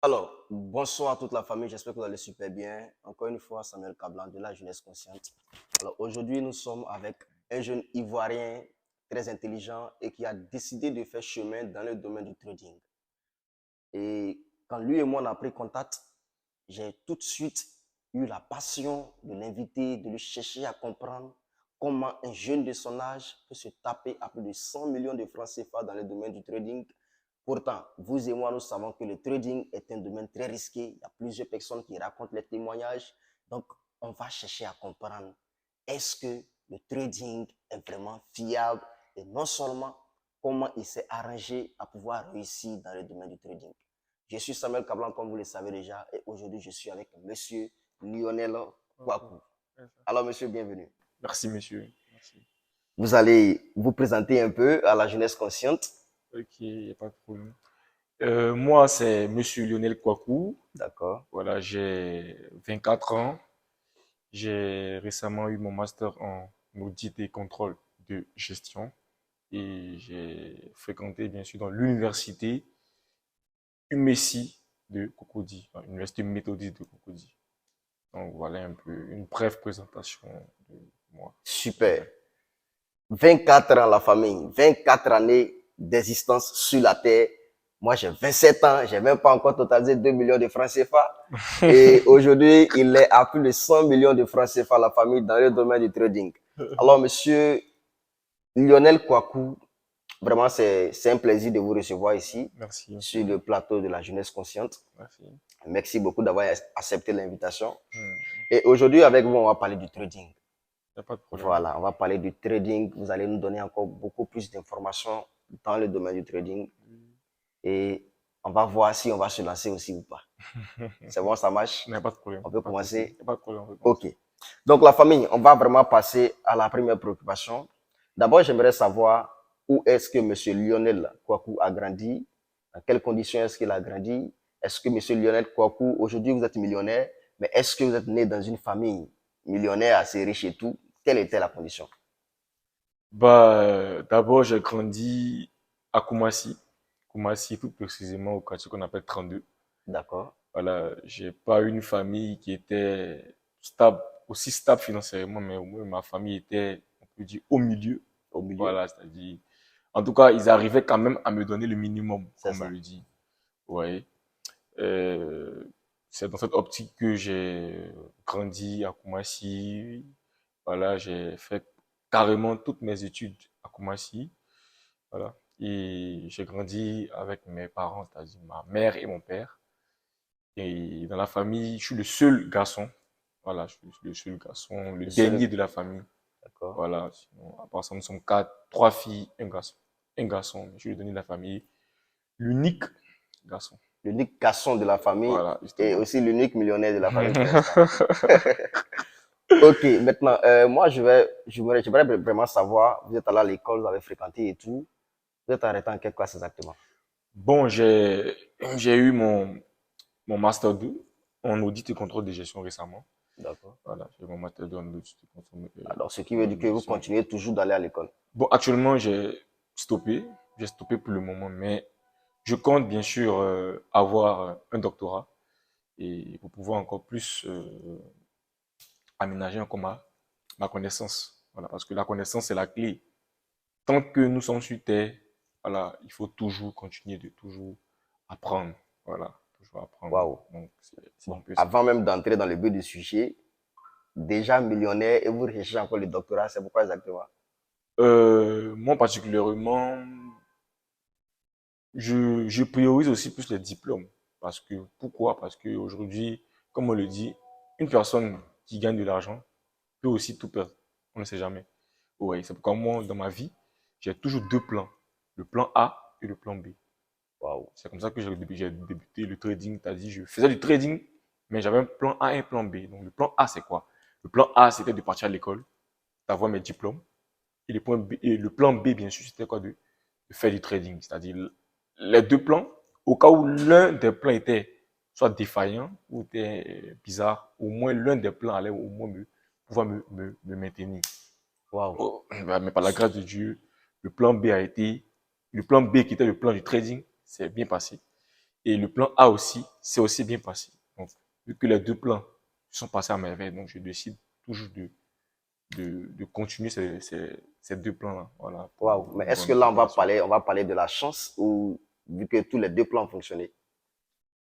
Alors, bonsoir à toute la famille, j'espère que vous allez super bien. Encore une fois, Samuel Cablan de la Jeunesse Consciente. Alors, aujourd'hui, nous sommes avec un jeune Ivoirien très intelligent et qui a décidé de faire chemin dans le domaine du trading. Et quand lui et moi on a pris contact, j'ai tout de suite eu la passion de l'inviter, de lui chercher à comprendre comment un jeune de son âge peut se taper à plus de 100 millions de francs CFA dans le domaine du trading. Pourtant, vous et moi, nous savons que le trading est un domaine très risqué. Il y a plusieurs personnes qui racontent les témoignages. Donc, on va chercher à comprendre, est-ce que le trading est vraiment fiable et non seulement comment il s'est arrangé à pouvoir réussir dans le domaine du trading. Je suis Samuel Cablan, comme vous le savez déjà, et aujourd'hui, je suis avec monsieur Lionel Kouakou. Alors, monsieur, bienvenue. Merci, monsieur. Merci. Vous allez vous présenter un peu à la jeunesse consciente. Ok, il n'y a pas de problème. Moi, c'est monsieur Lionel Kouakou. D'accord. Voilà, j'ai 24 ans. J'ai récemment eu mon master en audit et contrôle de gestion. Et j'ai fréquenté, bien sûr, dans l'université UMESI de Cocody, enfin, l'université méthodiste de Cocody. Donc, voilà un peu une brève présentation de moi. Super. 24 ans, la famille. 24 années d'existence sur la Terre. Moi, j'ai 27 ans. J'ai même pas encore totalisé 2 millions de francs CFA. Et aujourd'hui, il est à plus de 100 millions de francs CFA, la famille, dans le domaine du trading. Alors, monsieur Lionel Kouakou, vraiment, c'est un plaisir de vous recevoir ici, Merci, sur monsieur. le plateau de la jeunesse consciente. Merci. Merci beaucoup d'avoir accepté l'invitation. Il Et aujourd'hui, avec vous, on va parler du trading. n'y a pas de problème. Voilà, on va parler du trading. Vous allez nous donner encore beaucoup plus d'informations dans le domaine du trading. Et on va voir si on va se lancer aussi ou pas. C'est bon, ça marche? Il n'y a pas de problème. On Il n'y peut a pas de souci. Il commencer? n'y a pas de problème. On peut OK. commencer. Donc, la famille, on va vraiment passer à la première préoccupation. D'abord, j'aimerais savoir où est-ce que M. Lionel Kouakou a grandi, dans quelles conditions est-ce qu'il a grandi. Est-ce que M. Lionel Kouakou, aujourd'hui, vous êtes millionnaire, mais est-ce que vous êtes né dans une famille millionnaire assez riche et tout? Quelle était la condition? D'abord, j'ai grandi à Koumassi. Koumassi, plus précisément au quartier qu'on appelle 32. D'accord. Voilà, j'ai pas eu une famille qui était stable, aussi stable financièrement, mais au moins ma famille était, on peut dire, au milieu. Au milieu, Voilà, c'est-à-dire, en tout cas, ils arrivaient quand même à me donner le minimum, c'est comme on ça. le dit. Ouais. Euh, c'est dans cette optique que j'ai grandi à Koumassi. Voilà, j'ai fait carrément toutes mes études à Koumassi. Voilà. Et j'ai grandi avec mes parents, c'est-à-dire ma mère et mon père. Et dans la famille, je suis le seul garçon. Voilà, je suis le seul garçon, le Le dernier seul, de la famille. d'accord. Voilà. Sinon, à part ça, nous sommes quatre, trois filles, un garçon. Un garçon, je suis le dernier de la famille. L'unique garçon. L'unique garçon de la famille Voilà, et justement. aussi l'unique millionnaire de la famille pour l'instant. Ok, maintenant, moi, j'aimerais vraiment savoir, vous êtes allé à l'école, vous avez fréquenté et tout. Vous êtes arrêté en quelle classe exactement? Bon, j'ai eu mon master 2 en audit et contrôle de gestion récemment. D'accord. Voilà, j'ai mon master 2 en audit et Alors, ce qui veut dire contrôle que de vous gestion. continuez toujours d'aller à l'école. Bon, actuellement, stoppé. J'ai stoppé pour le moment, mais je compte bien sûr avoir un doctorat et pour pouvoir encore plus aménager encore ma connaissance. Voilà, parce que la connaissance, c'est la clé. Tant que nous sommes sur Terre, voilà, il faut toujours continuer de toujours apprendre. Voilà, toujours apprendre. Waouh. Donc, c'est Bon, un peu ça. avant même d'entrer dans le but du sujet, déjà millionnaire et vous recherchez encore le doctorat, c'est pourquoi exactement? Moi, particulièrement, je priorise aussi plus les diplômes. Parce que, pourquoi? Parce qu'aujourd'hui, comme on le dit, une personne qui gagne de l'argent peut aussi tout perdre. On ne sait jamais. Ouais, c'est pourquoi moi, dans ma vie, j'ai toujours deux plans. Le plan A et le plan B. Waouh. C'est comme ça que j'ai débuté le trading. C'est-à-dire, je faisais du trading, mais j'avais un plan A et un plan B. Donc, le plan A, c'est quoi? Le plan A, c'était de partir à l'école, d'avoir mes diplômes. Et le plan B, bien sûr, c'était quoi? De faire du trading. C'est-à-dire, les deux plans, au cas où l'un des plans était soit défaillant ou était bizarre, au moins l'un des plans allait au moins pouvoir me maintenir. Waouh. Oh, mais par la grâce de Dieu, le plan B qui était le plan du trading, c'est bien passé. Et le plan A aussi, c'est aussi bien passé. Donc, vu que les deux plans sont passés à merveille, donc je décide toujours de continuer ces deux plans-là. Voilà, Waouh. pour Mais une est-ce que bonne là, préparation. on va parler de la chance ou vu que tous les deux plans ont fonctionné,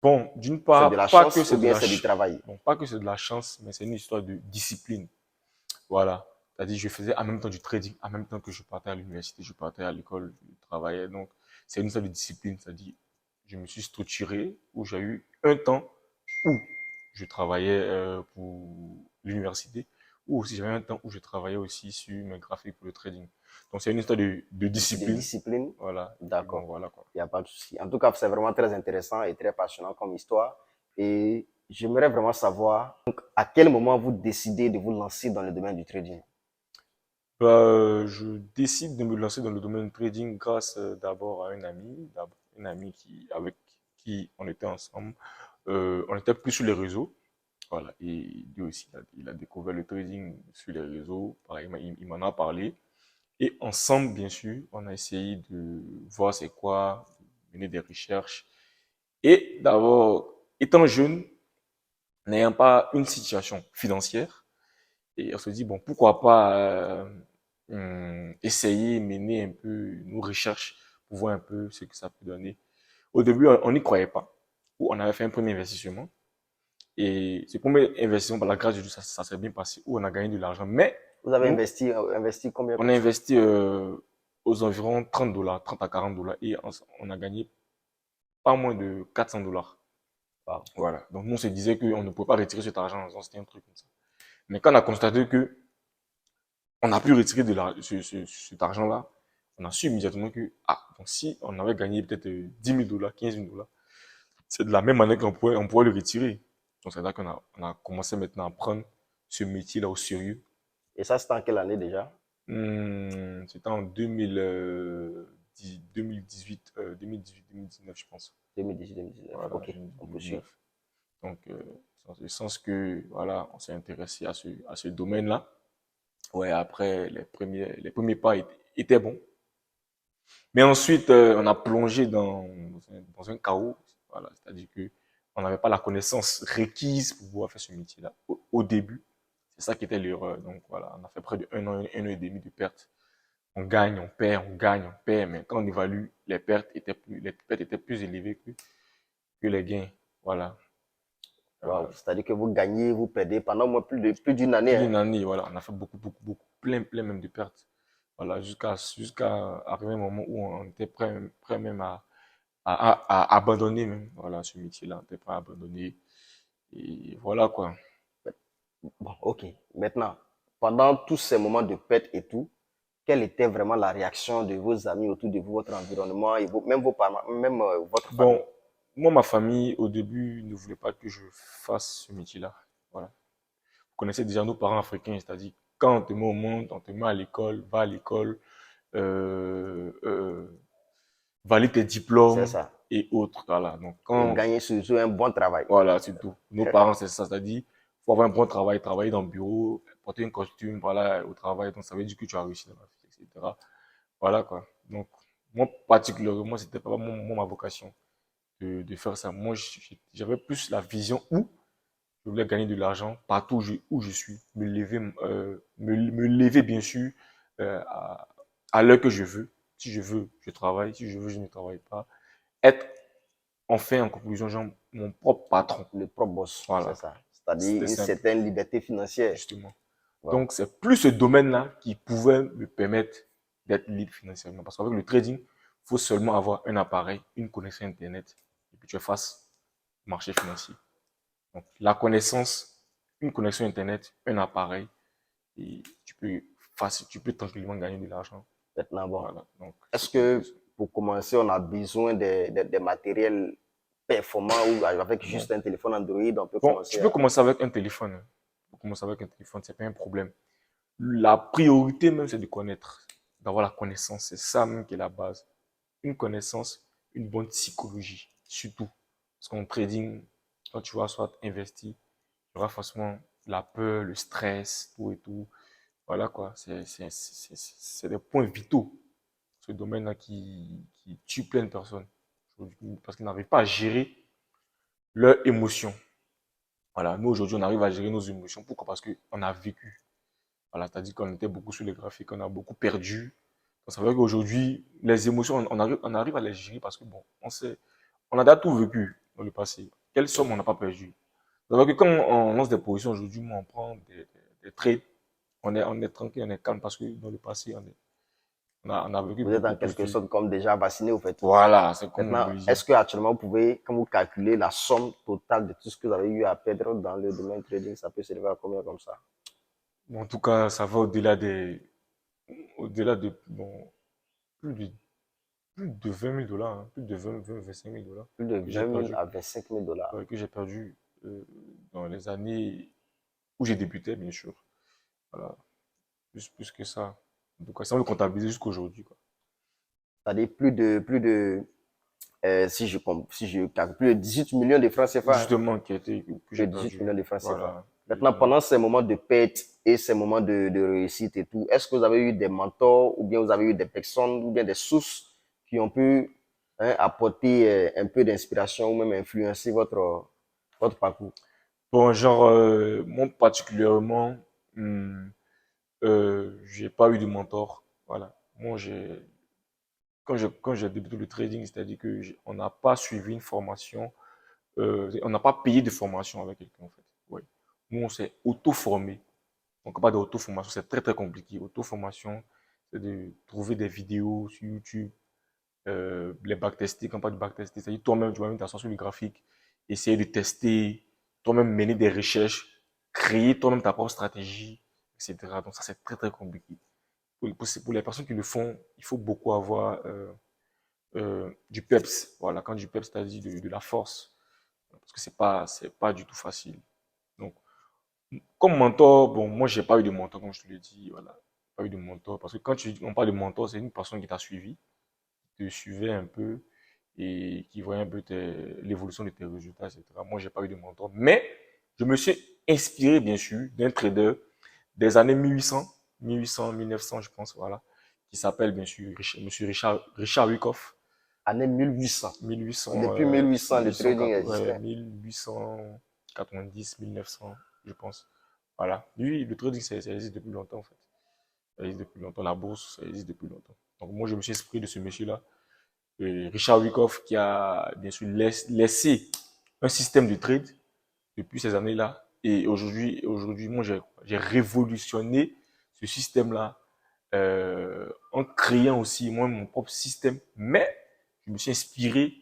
Bon, d'une c'est de part, la pas que chance ou c'est de bien la c'est du ch- travail? bon, pas que c'est de la chance, mais c'est une histoire de discipline. Voilà. C'est-à-dire, je faisais en même temps du trading, en même temps que je partais à l'université, je partais à l'école, je travaillais. Donc, c'est une sorte de discipline. C'est-à-dire, je me suis structuré où j'ai eu un temps où je travaillais pour l'université, ou aussi j'avais un temps où je travaillais aussi sur mes graphiques pour le trading. Donc, c'est une histoire de De discipline. discipline? Voilà. Et puis, bon, D'accord. voilà quoi. Il n'y a pas de souci. En tout cas, c'est vraiment très intéressant et très passionnant comme histoire. Et j'aimerais vraiment savoir donc, à quel moment vous décidez de vous lancer dans le domaine du trading. Je décide de me lancer dans le domaine du trading grâce d'abord à une amie avec qui on était ensemble. On était plus sur les réseaux, voilà. Et lui aussi, il a découvert le trading sur les réseaux. Pareil, il m'en a parlé. Et ensemble, bien sûr, on a essayé de voir c'est quoi, mener des recherches. Et d'abord, étant jeune, n'ayant pas une situation financière, et on se dit, bon, pourquoi pas essayer, mener un peu nos recherches pour voir un peu ce que ça peut donner. Au début, on n'y croyait pas. On avait fait un premier investissement. Et ce premier investissement, par la grâce de Dieu, ça s'est bien passé, où on a gagné de l'argent. Mais Vous avez nous, investi combien on comme a ça? investi aux environs $30, 30 à $40, et on a gagné pas moins de $400. Wow. Voilà. Donc nous, on se disait qu'on ne pouvait pas retirer cet argent. C'était un truc comme ça. Mais quand on a constaté que on a pu retirer cet argent-là, on a su immédiatement que, ah, donc si on avait gagné peut-être $10 000, $15 000, c'est de la même manière on pourrait le retirer. Donc c'est là on a commencé maintenant à prendre ce métier-là au sérieux. Et ça, c'était en quelle année déjà? C'était en 2018, 2018-2019, je pense. 2018-2019. Voilà, Ok, on peut suivre. 2019. Donc, dans le sens que, voilà, on s'est intéressé à ce domaine-là. Ouais, après, les premiers pas étaient bons. Mais ensuite, on a plongé dans un chaos. Voilà, c'est-à-dire que on n'avait pas la connaissance requise pour pouvoir faire ce métier-là au début. C'est ça qui était l'erreur. Donc voilà, on a fait près de un an et demi de pertes. On gagne, on perd, on gagne, on perd. Mais quand on évalue, les pertes étaient plus élevées que les gains. Voilà. Wow. Euh, C'est-à-dire que vous gagnez, vous perdez pendant moins plus d'une année, Plus hein? d'une année, voilà, on a fait beaucoup, plein même de pertes. Voilà, jusqu'à arriver un moment où on était prêt même à abandonner même, voilà, ce métier-là, on était prêt à abandonner. Et voilà, quoi. Bon, ok. Maintenant, pendant tous ces moments de perte et tout, quelle était vraiment la réaction de vos amis autour de vous, votre environnement et même vos parents, même votre famille? Bon, moi, ma famille, au début, ne voulait pas que je fasse ce métier-là. Voilà. Vous connaissez déjà nos parents africains, c'est-à-dire, quand on te met au monde, on te met à l'école, va à l'école, euh, euh, valide tes C'est diplômes ça. et autres. Voilà. Donc, Et quand gagner surtout un bon travail. voilà, c'est tout. Nos parents, c'est ça. C'est-à-dire, faut avoir un bon travail, travailler dans le bureau, porter un costume, voilà, au travail. Donc, ça veut dire que tu as réussi dans la vie, etc. Voilà, quoi. Donc, moi, particulièrement, c'était pas ma vocation de faire ça. Moi, j'avais plus la vision où je voulais gagner de l'argent partout où je suis. Me lever, bien sûr, euh, à, à l'heure que je veux. Si je veux, je travaille. Si je veux, je ne travaille pas. Être, enfin, en conclusion, genre, mon propre patron. Le propre boss, c'est Voilà. ça. C'est-à-dire C'était une simple, certaine liberté financière. justement. Wow. Donc, c'est plus ce domaine-là qui pouvait me permettre d'être libre financièrement. Parce qu'avec le trading, il faut seulement avoir un appareil, une connexion Internet, et puis tu es face au marché financier. Donc, la connaissance, une connexion Internet, un appareil, et tu peux tranquillement gagner de l'argent. Maintenant, bon. Voilà. Donc, Est-ce c'était un peu que ça. pour commencer, on a besoin des matériels performants ou avec Bon. juste un téléphone Android, on peut Bon, tu commencer peux à... commencer avec un téléphone. Hein. Tu peux commencer avec un téléphone, c'est pas un problème. La priorité même, c'est de connaître, d'avoir la connaissance. C'est ça même qui est la base. Une connaissance, une bonne psychologie, surtout. Parce qu'en trading, quand tu vas soit investir, il y aura forcément la peur, le stress, tout et tout. Voilà quoi, c'est des points vitaux, ce domaine-là qui tue plein de personnes. parce qu'ils n'arrivent pas à gérer leurs émotions. Voilà, nous aujourd'hui, on arrive à gérer nos émotions. Pourquoi? Parce qu'on a vécu. Voilà, c'est-à-dire qu'on était beaucoup sur les graphiques, on a beaucoup perdu. Donc, ça veut dire qu'aujourd'hui, les émotions, on arrive à les gérer parce que, bon, on a déjà tout vécu dans le passé. Quelle somme on n'a pas perdu? Ça veut dire que quand on lance des positions aujourd'hui, on prend des trades, on est tranquille, on est calme parce que dans le passé, on a vécu Vous êtes beaucoup en de quelque perdu. sorte comme déjà vacciné, au fait. Voilà, c'est comme on Maintenant, peut le dire. est-ce que actuellement vous pouvez, quand vous calculez la somme totale de tout ce que vous avez eu à perdre dans le domaine trading, ça peut s'élever à combien comme ça? Bon, en tout cas, ça va au-delà de, bon, plus de, plus de 20 000 dollars, hein, plus de 25 000 dollars Plus de que j'ai 20 000 perdu, à 25 000 dollars. que j'ai perdu dans les années où j'ai débuté, bien sûr. Voilà, plus que ça. En tout cas, ça on le comptabiliser jusqu'à aujourd'hui, quoi. C'est-à-dire si je calcule, plus de 18 millions de francs CFA. Hein. Justement, que Plus j'ai de 18 perdu. millions de francs CFA. Voilà. Maintenant, pendant ces moments de perte et ces moments de réussite et tout, est-ce que vous avez eu des mentors ou bien vous avez eu des personnes ou bien des sources qui ont pu apporter un peu d'inspiration ou même influencer votre parcours? Bon, genre, moi particulièrement, hmm, j'ai pas eu de mentor. Voilà. Moi, quand j'ai débuté le trading, c'est-à-dire que on n'a pas suivi une formation, on n'a pas payé de formation avec quelqu'un, en fait. Oui. Nous, on s'est auto-formé. Donc, pas d'auto-formation, c'est très, très compliqué. Auto-formation, c'est de trouver des vidéos sur YouTube, les backtester, quand pas de backtester, c'est-à-dire toi-même, tu vas même t'asseoir sur le graphique, essayer de tester, toi-même mener des recherches, créer toi-même ta propre stratégie, etc. Donc ça, c'est très, très compliqué. Pour les personnes qui le font, il faut beaucoup avoir du peps. Voilà, quand du peps, c'est-à-dire de la force, parce que c'est pas du tout facile. Donc, comme mentor, bon, moi, j'ai pas eu de mentor, comme je te l'ai dit, voilà. Pas eu de mentor, parce que quand on parle de mentor, c'est une personne qui t'a suivi, te suivait un peu et qui voyait un peu l'évolution de tes résultats, etc. Moi, j'ai pas eu de mentor, mais je me suis inspiré, bien sûr, d'un trader des années 1800, 1900, je pense, voilà, qui s'appelle, bien sûr, Monsieur Richard Wyckoff. Année 1800. 1800, Depuis 1800, le trading 1804, ouais, existait. 1890, 1900, je pense. Voilà. Lui, le trading, ça existe depuis longtemps, en fait. Ça existe depuis longtemps. La bourse, ça existe depuis longtemps. Donc, moi, je me suis inspiré de ce monsieur-là, Richard Wyckoff, qui a bien sûr laissé un système de trade depuis ces années-là. Et aujourd'hui, moi, j'ai révolutionné ce système-là en créant aussi moi mon propre système. Mais je me suis inspiré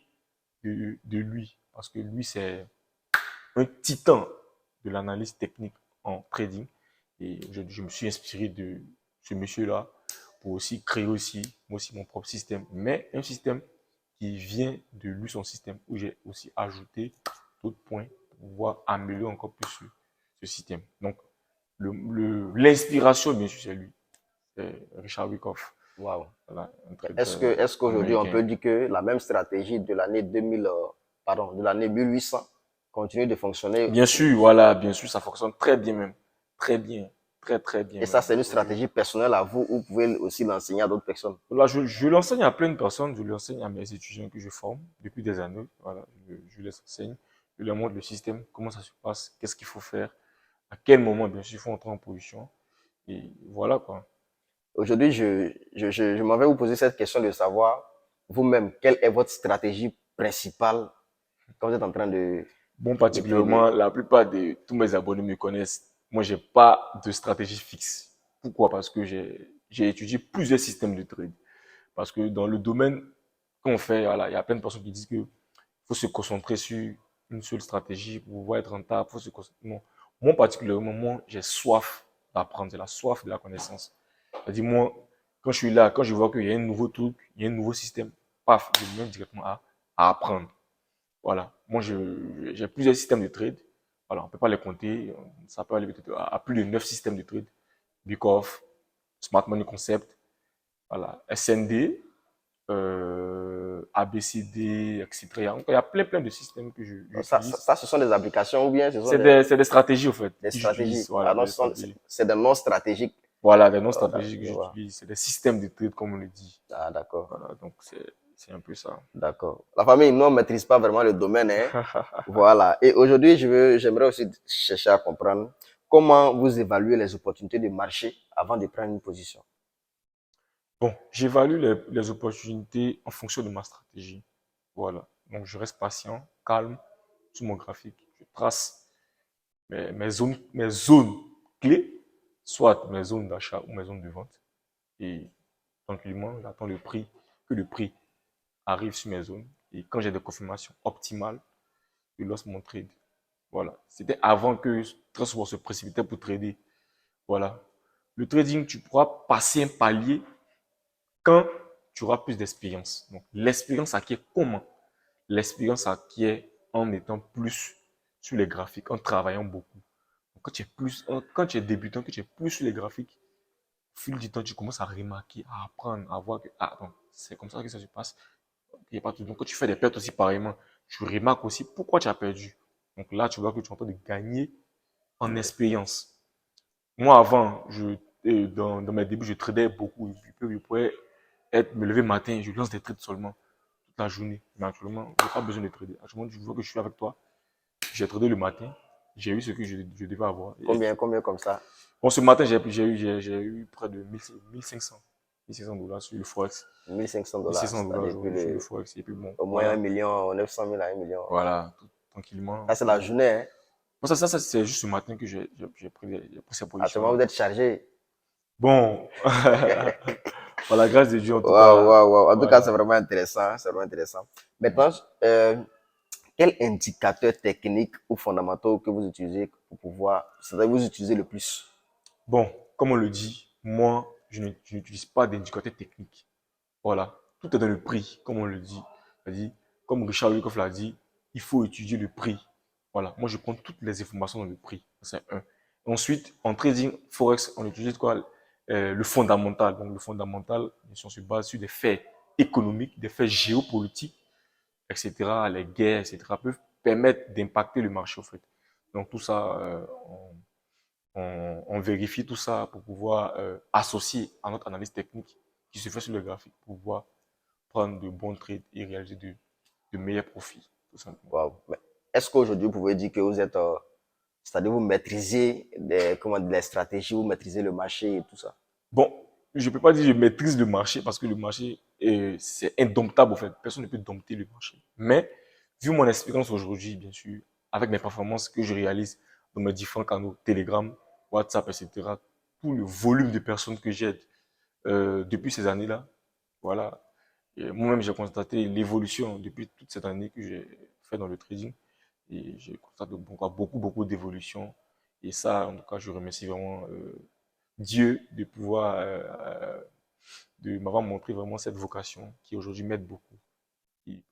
de lui parce que lui, c'est un titan de l'analyse technique en trading. Et je me suis inspiré de ce monsieur-là pour aussi créer aussi, moi aussi, mon propre système. Mais un système qui vient de lui, son système, où j'ai aussi ajouté d'autres points pour pouvoir améliorer encore plus ce système. Donc, l'inspiration, bien sûr, c'est lui. C'est Richard Wyckoff. Wow. Voilà, un Est-ce qu'aujourd'hui, on américain. peut dire que la même stratégie de l'année 2000, pardon, de l'année 1800 continue de fonctionner? Bien sûr, voilà, bien sûr, ça fonctionne très bien même. Très bien. Très, très bien Et ça, même. c'est une Aujourd'hui, stratégie personnelle à vous ou vous pouvez aussi l'enseigner à d'autres personnes? là, je l'enseigne à plein de personnes, je l'enseigne à mes étudiants que je forme depuis des années. Voilà, je les enseigne, je leur montre le système, comment ça se passe, qu'est-ce qu'il faut faire, à quel moment, bien sûr, il faut entrer en position. Et voilà quoi. Aujourd'hui, je m'en vais vous poser cette question de savoir, vous-même, quelle est votre stratégie principale quand vous êtes en train Bon, de trader? particulièrement, la plupart de tous mes abonnés me connaissent. Moi, j'ai pas de stratégie fixe. Pourquoi? Parce que j'ai étudié plusieurs systèmes de trade. Parce que dans le domaine qu'on fait, voilà, il y a plein de personnes qui disent que faut se concentrer sur une seule stratégie pour pouvoir être rentable. Faut se concentrer. Non. Moi, particulièrement, moi, j'ai soif d'apprendre. J'ai la soif de la connaissance. C'est-à-dire, moi, quand je suis là, quand je vois qu'il y a un nouveau truc, il y a un nouveau système, paf, je me mets directement à apprendre. Voilà. Moi, j'ai plusieurs systèmes de trade. Voilà, on ne peut pas les compter. Ça peut aller peut-être à plus de 9 systèmes de trade. Bikoff, Smart Money Concept, voilà, SND, ABCD, etc. Donc, il y a plein de systèmes que j'utilise. Ce sont des applications ou bien ce sont C'est des stratégies, en fait, des que stratégies? j'utilise. Voilà, Pardon, des stratégies. c'est des noms stratégiques. Voilà, des noms Oh, stratégiques que je vois. j'utilise. C'est des systèmes de trade, comme on le dit. Ah, d'accord. Voilà, donc C'est un peu ça. D'accord. La famille, nous, on ne maîtrise pas vraiment le domaine, hein. Voilà. Et aujourd'hui, j'aimerais aussi chercher à comprendre comment vous évaluez les opportunités de marché avant de prendre une position. Bon, j'évalue les opportunités en fonction de ma stratégie. Voilà. Donc, je reste patient, calme sur mon graphique. Je trace mes zones clés, soit mes zones d'achat ou mes zones de vente. Et tranquillement, j'attends que le prix arrive sur mes zones. Et quand j'ai des confirmations optimales, je lance mon trade. Voilà. C'était avant que très souvent se précipitait pour trader. Voilà. Le trading, tu pourras passer un palier quand tu auras plus d'expérience. Donc, l'expérience acquiert comment? L'expérience acquiert en étant plus sur les graphiques, en travaillant beaucoup. Donc, quand tu es débutant, que tu es plus sur les graphiques, au fil du temps, tu commences à remarquer, à apprendre, à voir que, ah, donc, c'est comme ça que ça se passe. Il y a pas tout. Donc, quand tu fais des pertes aussi pareillement, tu remarques aussi pourquoi tu as perdu. Donc là, tu vois que tu es en train de gagner en expérience. Moi, avant, dans mes débuts, je tradais beaucoup. Je pouvais me lever le matin, je lance des trades seulement toute la journée. Mais actuellement, je n'ai pas besoin de trader. Actuellement, je vois que je suis avec toi. J'ai tradé le matin. J'ai eu ce que je devais avoir. Combien comme ça? Bon, ce matin, j'ai eu près de 1500 $1500 sur le Forex. 1500 mille cinq dollars, cents dollars c'est-à-dire aujourd'hui sur le Forex. Et puis bon, au moins voilà. 1 million, 900 000 à 1 million. Voilà, tout, tranquillement. Ça, c'est la journée, hein. Bon, ça c'est juste ce matin que j'ai pris ces Actuellement, vous positions-là. êtes chargé. Bon, par la grâce de Dieu, en tout Waouh, cas, waouh, waouh. En tout cas, c'est voilà. vraiment intéressant. C'est vraiment intéressant. Maintenant, quels indicateurs techniques ou fondamentaux que vous utilisez pour pouvoir, c'est-à-dire vous utilisez le plus? Bon, comme on le dit, moi, je n'utilise pas d'indicateur technique. Voilà. Tout est dans le prix, comme on le dit. C'est-à-dire, comme Richard Lukoff l'a dit, il faut étudier le prix. Voilà. Moi, je prends toutes les informations dans le prix. C'est un. Ensuite, en trading Forex, on utilise quoi? Le fondamental. Donc, le fondamental, bien sûr, on se base sur des faits économiques, des faits géopolitiques, etc. Les guerres, etc. peuvent permettre d'impacter le marché, en fait. Donc, tout ça, on vérifie tout ça pour pouvoir associer à notre analyse technique qui se fait sur le graphique pour pouvoir prendre de bons trades et réaliser de meilleurs profits, tout simplement. Waouh. Mais est-ce qu'aujourd'hui, vous pouvez dire que vous êtes, c'est-à-dire vous maîtrisez les stratégies, vous maîtrisez le marché et tout ça? Bon, je ne peux pas dire que je maîtrise le marché parce que le marché, c'est indomptable en fait. Personne ne peut dompter le marché. Mais, vu mon expérience aujourd'hui, bien sûr, avec mes performances que je réalise dans mes différents canaux, Telegram, WhatsApp, etc., tout le volume de personnes que j'aide depuis ces années-là, voilà. Moi-même, j'ai constaté l'évolution depuis toute cette année que j'ai fait dans le trading. Et j'ai constaté beaucoup, beaucoup d'évolution. Et ça, en tout cas, je remercie vraiment Dieu de pouvoir, de m'avoir montré vraiment cette vocation qui aujourd'hui m'aide beaucoup. Qui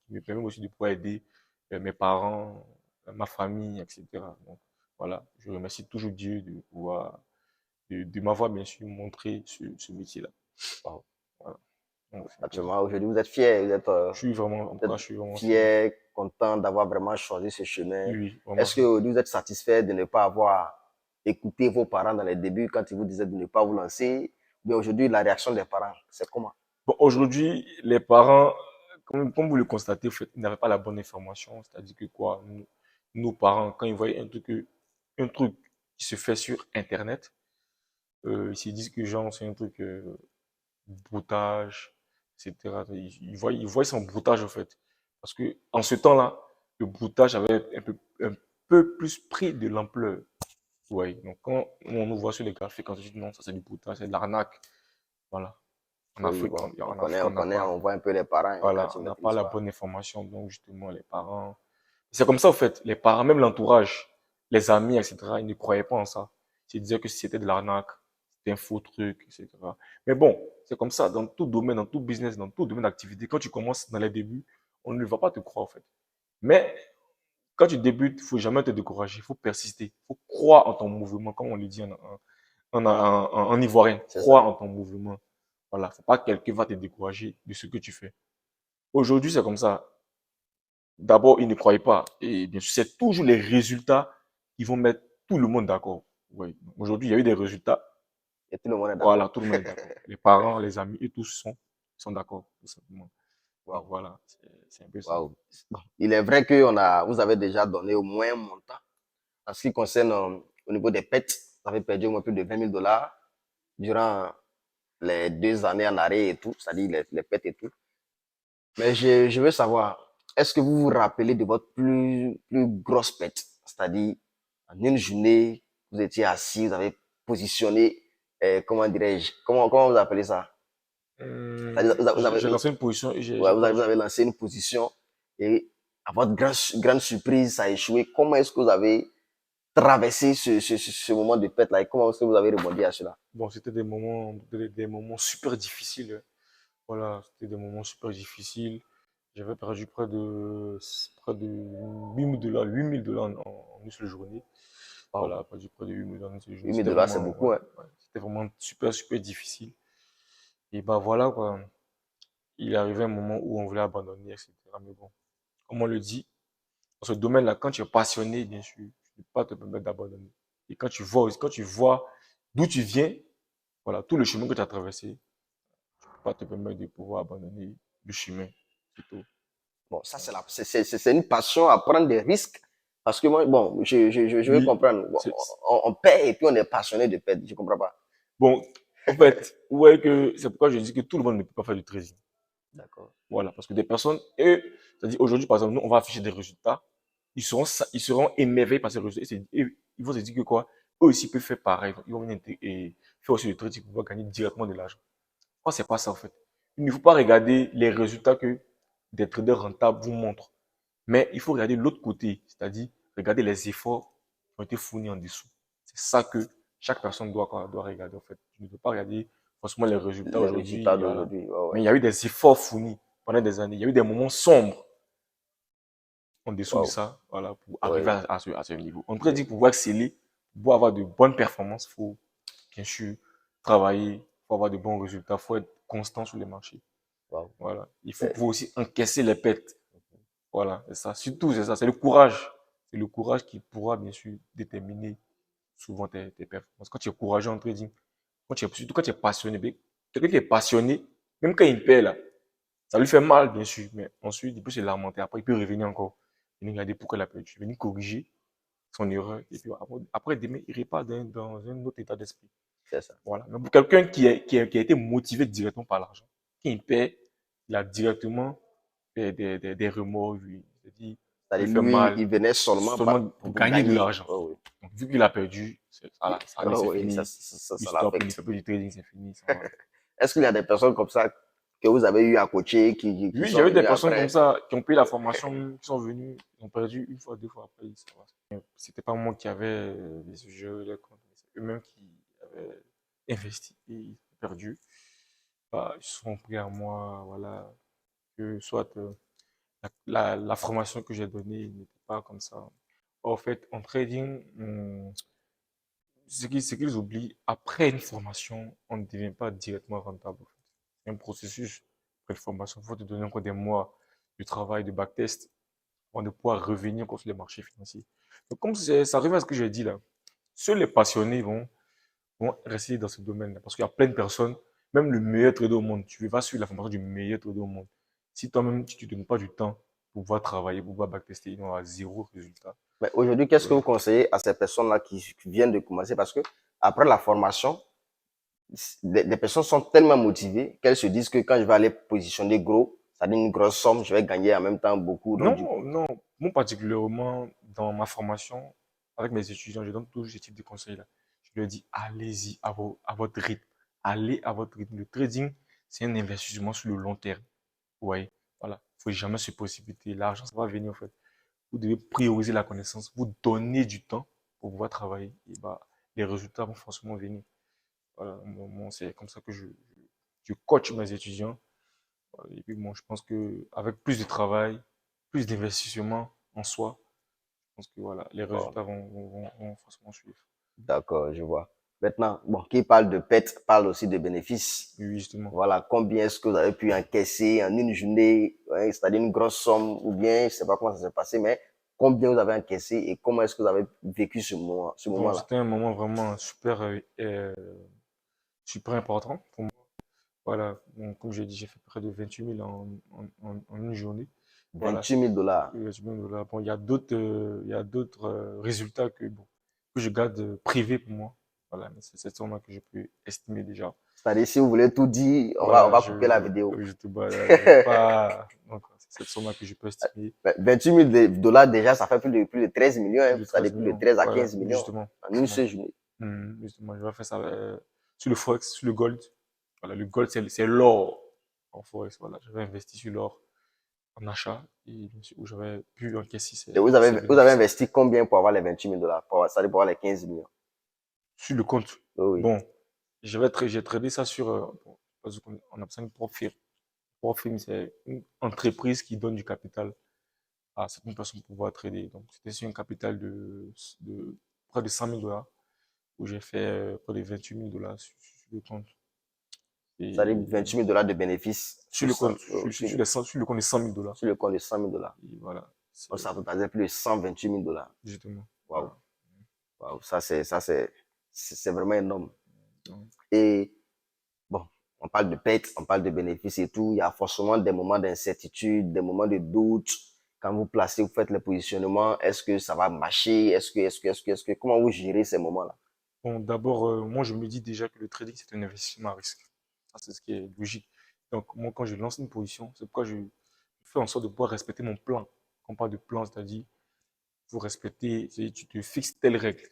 me permet aussi de pouvoir aider mes parents, ma famille, etc. Donc, voilà, je remercie toujours Dieu de pouvoir, de m'avoir bien sûr montré ce métier-là. Waouh. Voilà. Donc, c'est un peu ça. Actuellement, aujourd'hui, vous êtes fier, Je suis vraiment, en tout vous êtes cas, je suis vraiment fier. fier, content d'avoir vraiment choisi ce chemin. Oui, oui, vraiment Est-ce que fier. aujourd'hui, vous êtes satisfait de ne pas avoir écouté vos parents dans les débuts quand ils vous disaient de ne pas vous lancer? Mais aujourd'hui, la réaction des parents, c'est comment? Bon, aujourd'hui, les parents, comme vous le constatez, en fait, ils n'avaient pas la bonne information. C'est-à-dire que quoi, nos parents, quand ils voyaient un truc qui se fait sur Internet, ils se disent que genre, c'est un truc broutage, etc. Ils voient son broutage, en fait. Parce que en ce temps-là, le broutage avait un peu plus pris de l'ampleur. Ouais. Donc, quand on nous voit sur les graphiques, on se dit non, ça c'est du broutage, c'est de l'arnaque. Voilà. En Oui, Afrique, bon, en Afrique, on voit un peu les parents hein, voilà, quand ils on ne n'a pas maîtrisent la pas. bonne information, donc justement, les parents. C'est comme ça, en fait, les parents, même l'entourage, les amis, etc., ils ne croyaient pas en ça. Ils disaient que c'était de l'arnaque, c'était un faux truc, etc. Mais bon, c'est comme ça, dans tout domaine, dans tout business, dans tout domaine d'activité, quand tu commences dans les débuts, on ne va pas te croire, en fait. Mais quand tu débutes, il ne faut jamais te décourager, il faut persister, il faut croire en ton mouvement, comme on le dit en ivoirien, C'est ça. croire en ton mouvement. Voilà, faut pas que quelqu'un va te décourager de ce que tu fais. Aujourd'hui, c'est comme ça. D'abord, ils ne croyaient pas. Et bien sûr, c'est toujours les résultats qui vont mettre tout le monde d'accord. Oui. Aujourd'hui, il y a eu des résultats. Et tout le monde est Voilà, d'accord. tout le monde est d'accord. Les parents, les amis, et tous sont d'accord, tout simplement. Donc Waouh. voilà, c'est un peu ça. Waouh. Bon, il est vrai que vous avez déjà donné au moins un montant. En ce qui concerne au niveau des pets, vous avez perdu au moins plus de 20 000 $ durant les 2 années en arrêt et tout, c'est-à-dire les pets et tout. Mais je veux savoir, est-ce que vous vous rappelez de votre plus grosse pète? C'est-à-dire, en une journée, vous étiez assis, vous avez positionné, comment dirais-je, comment vous appelez ça? C'est-à-dire, J'ai lancé une position et j'ai ouais, pas vous reçu. avez lancé une position et à votre grande surprise, ça a échoué. Comment est-ce que vous avez traversé ce moment de pète-là et comment est-ce que vous avez rebondi à cela? Bon, c'était des moments super difficiles. Voilà, c'était des moments super difficiles. J'avais perdu près de 8 000 $, 8 000 $ en une seule journée. Wow. Voilà, perdu près de 8 000 $ en une seule journée. 8 000 $, c'est beaucoup, hein? C'était vraiment super, super difficile. Et bah voilà, quoi. Il est arrivé un moment où on voulait abandonner, etc. Mais bon, comme on le dit, dans ce domaine-là, quand tu es passionné, bien sûr, tu ne peux pas te permettre d'abandonner. Et quand tu vois d'où tu viens, voilà, tout le chemin que tu as traversé, tu ne peux pas te permettre de pouvoir abandonner le chemin. C'est tout. Bon, ça, c'est une passion à prendre des risques. Parce que moi, bon, je veux Oui, comprendre. Bon, c'est, on paie et puis on est passionné de perdre. Je comprends pas. bon, en fait, vous voyez que c'est pourquoi je dis que tout le monde ne peut pas faire du trading. D'accord. Voilà, parce que des personnes, eux, c'est-à-dire aujourd'hui, par exemple, nous, on va afficher des résultats, ils seront émerveillés par ces résultats, et ils vont se dire que quoi, eux aussi peuvent faire pareil, donc ils vont venir et faire aussi le trading pour pouvoir gagner directement de l'argent. Moi, c'est pas ça, en fait. Il ne faut pas regarder les résultats que des traders rentables vous montrent, mais il faut regarder l'autre côté, c'est-à-dire regarder les efforts qui ont été fournis en dessous. C'est ça que chaque personne doit regarder, en fait. Tu ne peux pas regarder forcément les résultats Les résultats aujourd'hui, voilà. d'aujourd'hui. Ouais, Mais ouais. il y a eu des efforts fournis pendant des années. Il y a eu des moments sombres en dessous de Wow. ça, voilà, pour arriver Ouais. à ce niveau. On peut dire pour pouvoir exceller, pour avoir de bonnes performances, il faut bien sûr travailler, il faut avoir de bons résultats, il faut être constant sur les marchés. Wow. Voilà. Il faut Euh, pouvoir aussi encaisser les pertes. Voilà, c'est ça. Surtout, c'est ça, c'est le courage. C'est le courage qui pourra bien sûr déterminer souvent tes performances. Quand tu es courageux en trading, surtout quand tu es passionné, quelqu'un qui est passionné, même quand il perd là, ça lui fait mal, bien sûr, mais ensuite, il peut se lamenter. Après, il peut revenir encore. Venir regarder pourquoi il a perdu. Venir corriger son erreur. Et puis après demain, il repart dans un autre état d'esprit. c'est ça. Voilà. Mais pour quelqu'un qui a été motivé directement par l'argent, quand il perd, il a directement des remords, lui. C'est-à-dire, ça lui C'est-à-dire, fait lui, mal il venait seulement seulement pour pour gagner de gagner. l'argent. Oh, oui. Donc, vu qu'il a perdu, voilà, ça lui, Oh, c'est oui, fini. Il ça stoppe, il ne fait l'affecte. plus du trading, c'est fini. Ça va. Est-ce qu'il y a des personnes comme ça que vous avez eu à coacher qui Oui, sont j'avais des venues personnes comme après? ça qui ont payé la formation, qui sont venues, ils ont perdu une fois, deux fois après. Ça va. C'était pas moi qui avais les sujets, les comptes, mais c'est eux-mêmes qui avaient investi et ils ont perdu. Bah, ils se sont pris à moi, voilà, que soit la formation que j'ai donnée n'était pas comme ça. En fait, en trading, ce qu'ils oublient, après une formation, on ne devient pas directement rentable. C'est un processus. Après une formation, il faut te donner encore des mois de travail, de backtest, avant de pouvoir revenir sur les marchés financiers. Donc, comme ça revient à ce que j'ai dit là, seuls les passionnés vont rester dans ce domaine-là. Parce qu'il y a plein de personnes, même le meilleur trader au monde, tu vas suivre la formation du meilleur trader au monde. Si toi-même, tu ne te donnes pas du temps pour pouvoir travailler, pour pouvoir backtester, il y aura zéro résultat. Mais aujourd'hui, qu'est-ce que Ouais. vous conseillez à ces personnes-là qui viennent de commencer? Parce que après la formation, des personnes sont tellement motivées qu'elles se disent que quand je vais aller positionner gros, ça donne une grosse somme, je vais gagner en même temps beaucoup. Donc, du Non, coup, non. Moi, particulièrement, dans ma formation, avec mes étudiants, je donne toujours ce type de conseils-là. Je leur dis, allez-y à votre rythme. Allez à votre rythme. Le trading, c'est un investissement sur le long terme. Vous voyez, voilà. Il ne faut jamais se précipiter. L'argent, ça va venir, en fait. Vous devez prioriser la connaissance, vous donner du temps pour pouvoir travailler. Et bah, les résultats vont forcément venir. Voilà, c'est comme ça que je coach mes étudiants. Et puis, bon, je pense qu'avec plus de travail, plus d'investissement en soi, je pense que voilà, les bon, résultats vont forcément suivre. d'accord, je vois. Maintenant, bon, qui parle de perte parle aussi de bénéfices. Oui, oui, justement. Voilà, combien est-ce que vous avez pu encaisser en une journée, ouais, c'est-à-dire une grosse somme, ou bien, je ne sais pas comment ça s'est passé, mais combien vous avez encaissé et comment est-ce que vous avez vécu ce Bon, moment-là? c'était un moment vraiment super, super important pour moi. Voilà. Donc, comme je l'ai dit, j'ai fait près de 28 000 en une journée. Voilà. 28 000 dollars. 28 000 dollars. Bon, il y a d'autres résultats bon, que je garde privés pour moi. Voilà. Mais c'est cette somme-là que je peux estimer déjà. C'est-à-dire, si vous voulez tout dire, on Voilà. va couper la vidéo. Voilà, je vais pas. Donc, c'est cette somme-là que je peux estimer. 28 000 dollars, déjà, ça fait plus de 13 millions. Plus Hein. de Ça 13 fait plus de millions. 13 à Voilà. 15 millions Justement. en une seule journée. Justement, je vais faire ça sur le Forex, sur le gold. Voilà, le gold, c'est l'or en Forex. Voilà, j'avais investi sur l'or en achat et où j'avais pu encaisser Et ces vous avez bénéfices. investi combien pour avoir les 28 000 dollars? Ça veut pour avoir les 15 millions. Sur le compte, Oui, oui. bon, j'ai tradé ça sur, on appelle ça une prop firm. Prop firm, c'est une entreprise qui donne du capital à certaines personnes pour pouvoir trader. Donc, c'était sur un capital de près de 100 000 dollars où j'ai fait près de 28 000 dollars sur le compte. Ça veut Et dire 28 000 dollars de bénéfices sur sur, le 100, compte, sur le compte de 100 000 dollars. sur le compte de 100 000 dollars. Et voilà, Donc, ça totalisait plus de 128 000 dollars. justement. Waouh. Voilà. Waouh. C'est vraiment énorme. Donc, Et bon, on parle de perte, on parle de bénéfices et tout. Il y a forcément des moments d'incertitude, des moments de doute. Quand vous placez, vous faites le positionnement, est-ce que ça va marcher? Comment vous gérez ces moments-là? bon, d'abord, moi, je me dis déjà que le trading, c'est un investissement à risque. Ça, c'est ce qui est logique. Donc, moi, quand je lance une position, c'est pourquoi je fais en sorte de pouvoir respecter mon plan. Quand on parle de plan, c'est-à-dire, vous respecter, tu te fixes telles règles.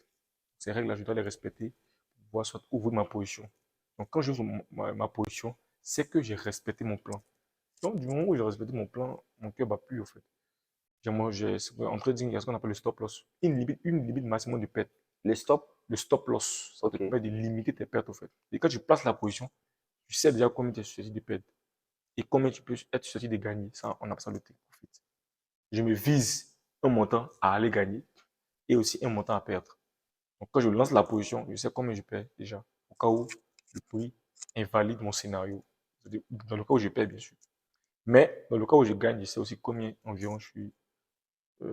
Ces règles-là, je dois les respecter pour pouvoir soit ouvrir ma position. Donc, quand j'ouvre ma position, c'est que j'ai respecté mon plan. Donc, du moment où j'ai respecté mon plan, mon cœur bat plus, au fait. En trading, il y a ce qu'on appelle le stop loss. Une limite maximum de perte. Le stop? Le stop loss, ça te Ok. permet de limiter tes pertes, au fait. Et quand tu places la position, tu sais déjà combien tu es susceptible de perdre et combien tu peux être susceptible de gagner. Ça, on appelle ça le take profit. Je me vise un montant à aller gagner et aussi un montant à perdre. Donc, quand je lance la position, je sais combien je perds déjà. Au cas où le prix invalide mon scénario. Dans le cas où je perds, bien sûr. Mais dans le cas où je gagne, je sais aussi combien environ je suis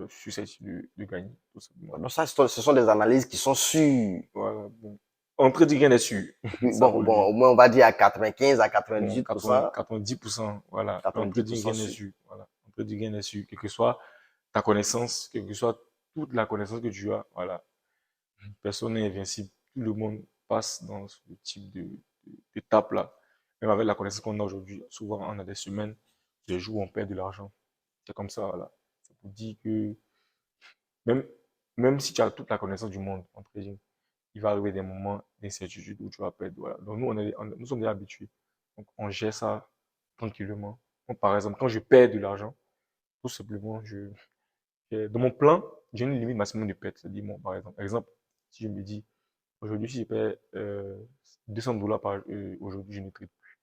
susceptible de gagner. Tout simplement. Donc ça, ce sont des analyses qui sont sûres. Voilà, bon. En trading, rien n'est sûr. Ça vaut Bon, lui. au moins, on va dire à 95 à Bon, 98%. 90%, voilà. En trading, 90% rien n'est sûr. sûr. Voilà. En trading, rien n'est sûr. Quelle que soit ta connaissance, quelle que soit toute la connaissance que tu as, voilà. Personne n'est invincible. Tout le monde passe dans ce type d'étape-là. Même avec la connaissance qu'on a aujourd'hui, souvent on a des semaines, des jours où on perd de l'argent. C'est comme ça, voilà. Ça vous dit que même, même si tu as toute la connaissance du monde en trading, il va arriver des moments d'incertitude où tu vas perdre. Voilà. Donc nous sommes déjà habitués. Donc on gère ça tranquillement. Donc, par exemple, quand je perds de l'argent, tout simplement, dans mon plan, j'ai une limite maximum de perte. C'est-à-dire, bon, par exemple, si je me dis, aujourd'hui, si je perds 200 dollars aujourd'hui, je ne trade plus.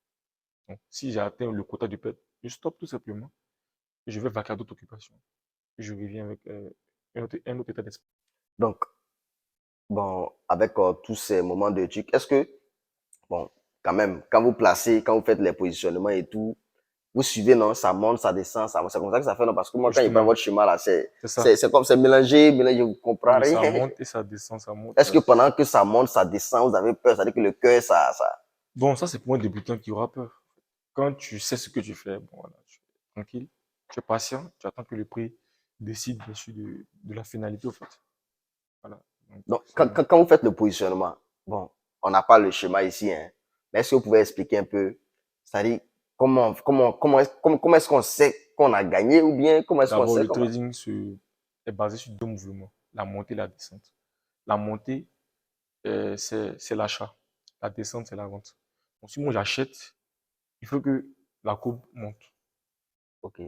Donc, si j'ai atteint le quota de perte, je stoppe tout simplement. Et je vais vaquer à d'autres occupations. Et je reviens avec un autre état d'esprit. Donc, bon, avec tous ces moments de trucs, est-ce que, bon, quand même, quand vous placez, quand vous faites les positionnements et tout, vous suivez, non, ça monte, ça descend, ça monte. C'est comme ça que ça fait, non, parce que moi, quand je prends Justement, votre chemin là, c'est ça. c'est mélangé, je ne comprends Oui, ça rien. monte et ça descend, ça monte et Est-ce ça que descend. pendant que ça monte, ça descend, vous avez peur, c'est-à-dire que le cœur, ça. Bon, ça, c'est pour un débutant qui aura peur. Quand tu sais ce que tu fais, bon, voilà, tu es tranquille, tu es patient, tu attends que le prix décide bien sûr de la finalité, au fait. Voilà. Donc, Donc, quand vous faites le positionnement, bon, on n'a pas le schéma ici, hein, mais est-ce que vous pouvez expliquer un peu, c'est-à-dire, comment est-ce qu'on sait qu'on a gagné ou bien comment est-ce qu'on d'abord, sait le comment. trading est basé sur deux mouvements, la montée et la descente. La montée, c'est l'achat. La descente, c'est la vente. Donc, si moi j'achète, il faut que la courbe monte. Ok.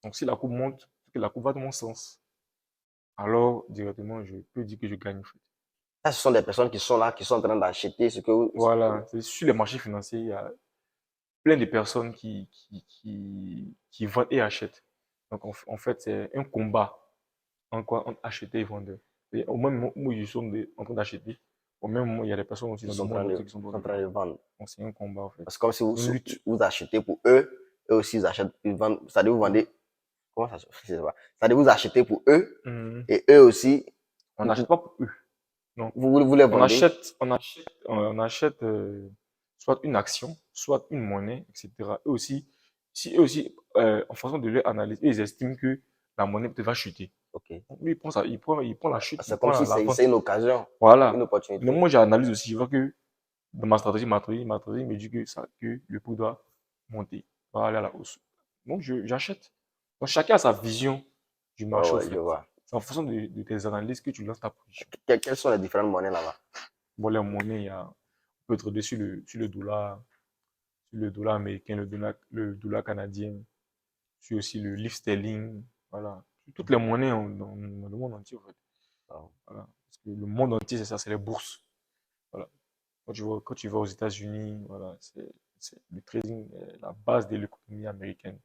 Donc, si la courbe monte, il faut que la courbe va dans mon sens. Alors, directement, je peux dire que je gagne, en fait. Ça, ce sont des personnes qui sont là, qui sont en train d'acheter ce que vous. Voilà. Sur les marchés financiers, il y a plein de personnes qui vendent et achètent. Donc, en fait, c'est un combat entre acheter et vendeur. Et au même moment où ils sont en train d'acheter, au même moment, il y a des personnes aussi Ils dans le sont en monde train entier qui sont en train en de train de vendre. vendre. Donc, c'est un combat, en fait. C'est comme si C'est une lutte. vous achetez pour eux aussi ils achètent, ils vendent, c'est-à-dire vous Ouais. vendez, comment ça se fait, je sais pas. C'est-à-dire vous achetez pour eux Mhm. et eux aussi, On n'achète pas pour eux. Non. vous les vendez. On achète soit une action, soit une monnaie, etc. Et aussi, si eux aussi, en fonction de leur analyse, ils estiment que la monnaie peut-être va chuter. Ok. Donc, lui, il prend ça, il prend la chute, il C'est comme prend si la c'est une vente. occasion, une Voilà. Donc, opportunité. moi, j'analyse aussi, je vois que dans ma stratégie me dit que le prix doit monter, doit aller à la hausse. Donc, j'achète. Donc, chacun a sa vision du Ouais, marché, au ouais, je fait. vois. C'est en fonction de tes analyses que tu lances ta position. Quelles sont les différentes monnaies là-bas? Bon, les monnaies, on peut trader sur le dollar américain, le dollar canadien, sur aussi le livre sterling, voilà. Sur toutes les monnaies dans le monde entier, en fait. Wow. Voilà. Parce que le monde entier, c'est ça, c'est les bourses. Voilà. Quand tu vas aux États-Unis, voilà, le trading est la base de l'économie américaine.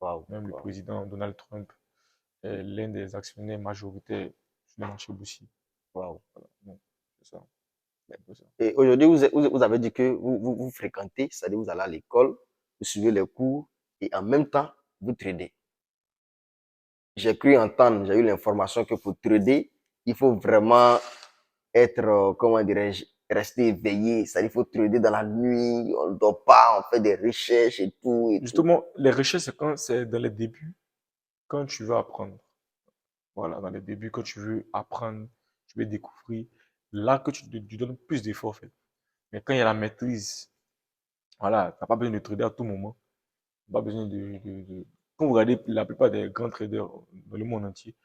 Wow. Même le Wow. président Donald Trump est l'un des actionnaires majoritaires sur le marché boursier. Wow. Voilà. Donc, c'est ça. C'est un peu ça. Et aujourd'hui, vous avez dit que vous fréquentez, c'est-à-dire vous allez à l'école, vous suivez les cours et en même temps, vous tradez. J'ai cru entendre, j'ai eu l'information que pour trader, il faut vraiment être, comment dirais-je, rester éveillé. C'est-à-dire qu'il faut trader dans la nuit, on ne dort pas, on fait des recherches et tout et tout. Justement, les recherches, c'est dans les débuts, quand tu veux apprendre. Voilà, dans les débuts, quand tu veux apprendre, tu veux découvrir, là que tu donnes plus d'efforts, en fait. Mais quand il y a la maîtrise, voilà, tu n'as pas besoin de trader à tout moment. Pas besoin Quand vous regardez la plupart des grands traders dans le monde entier,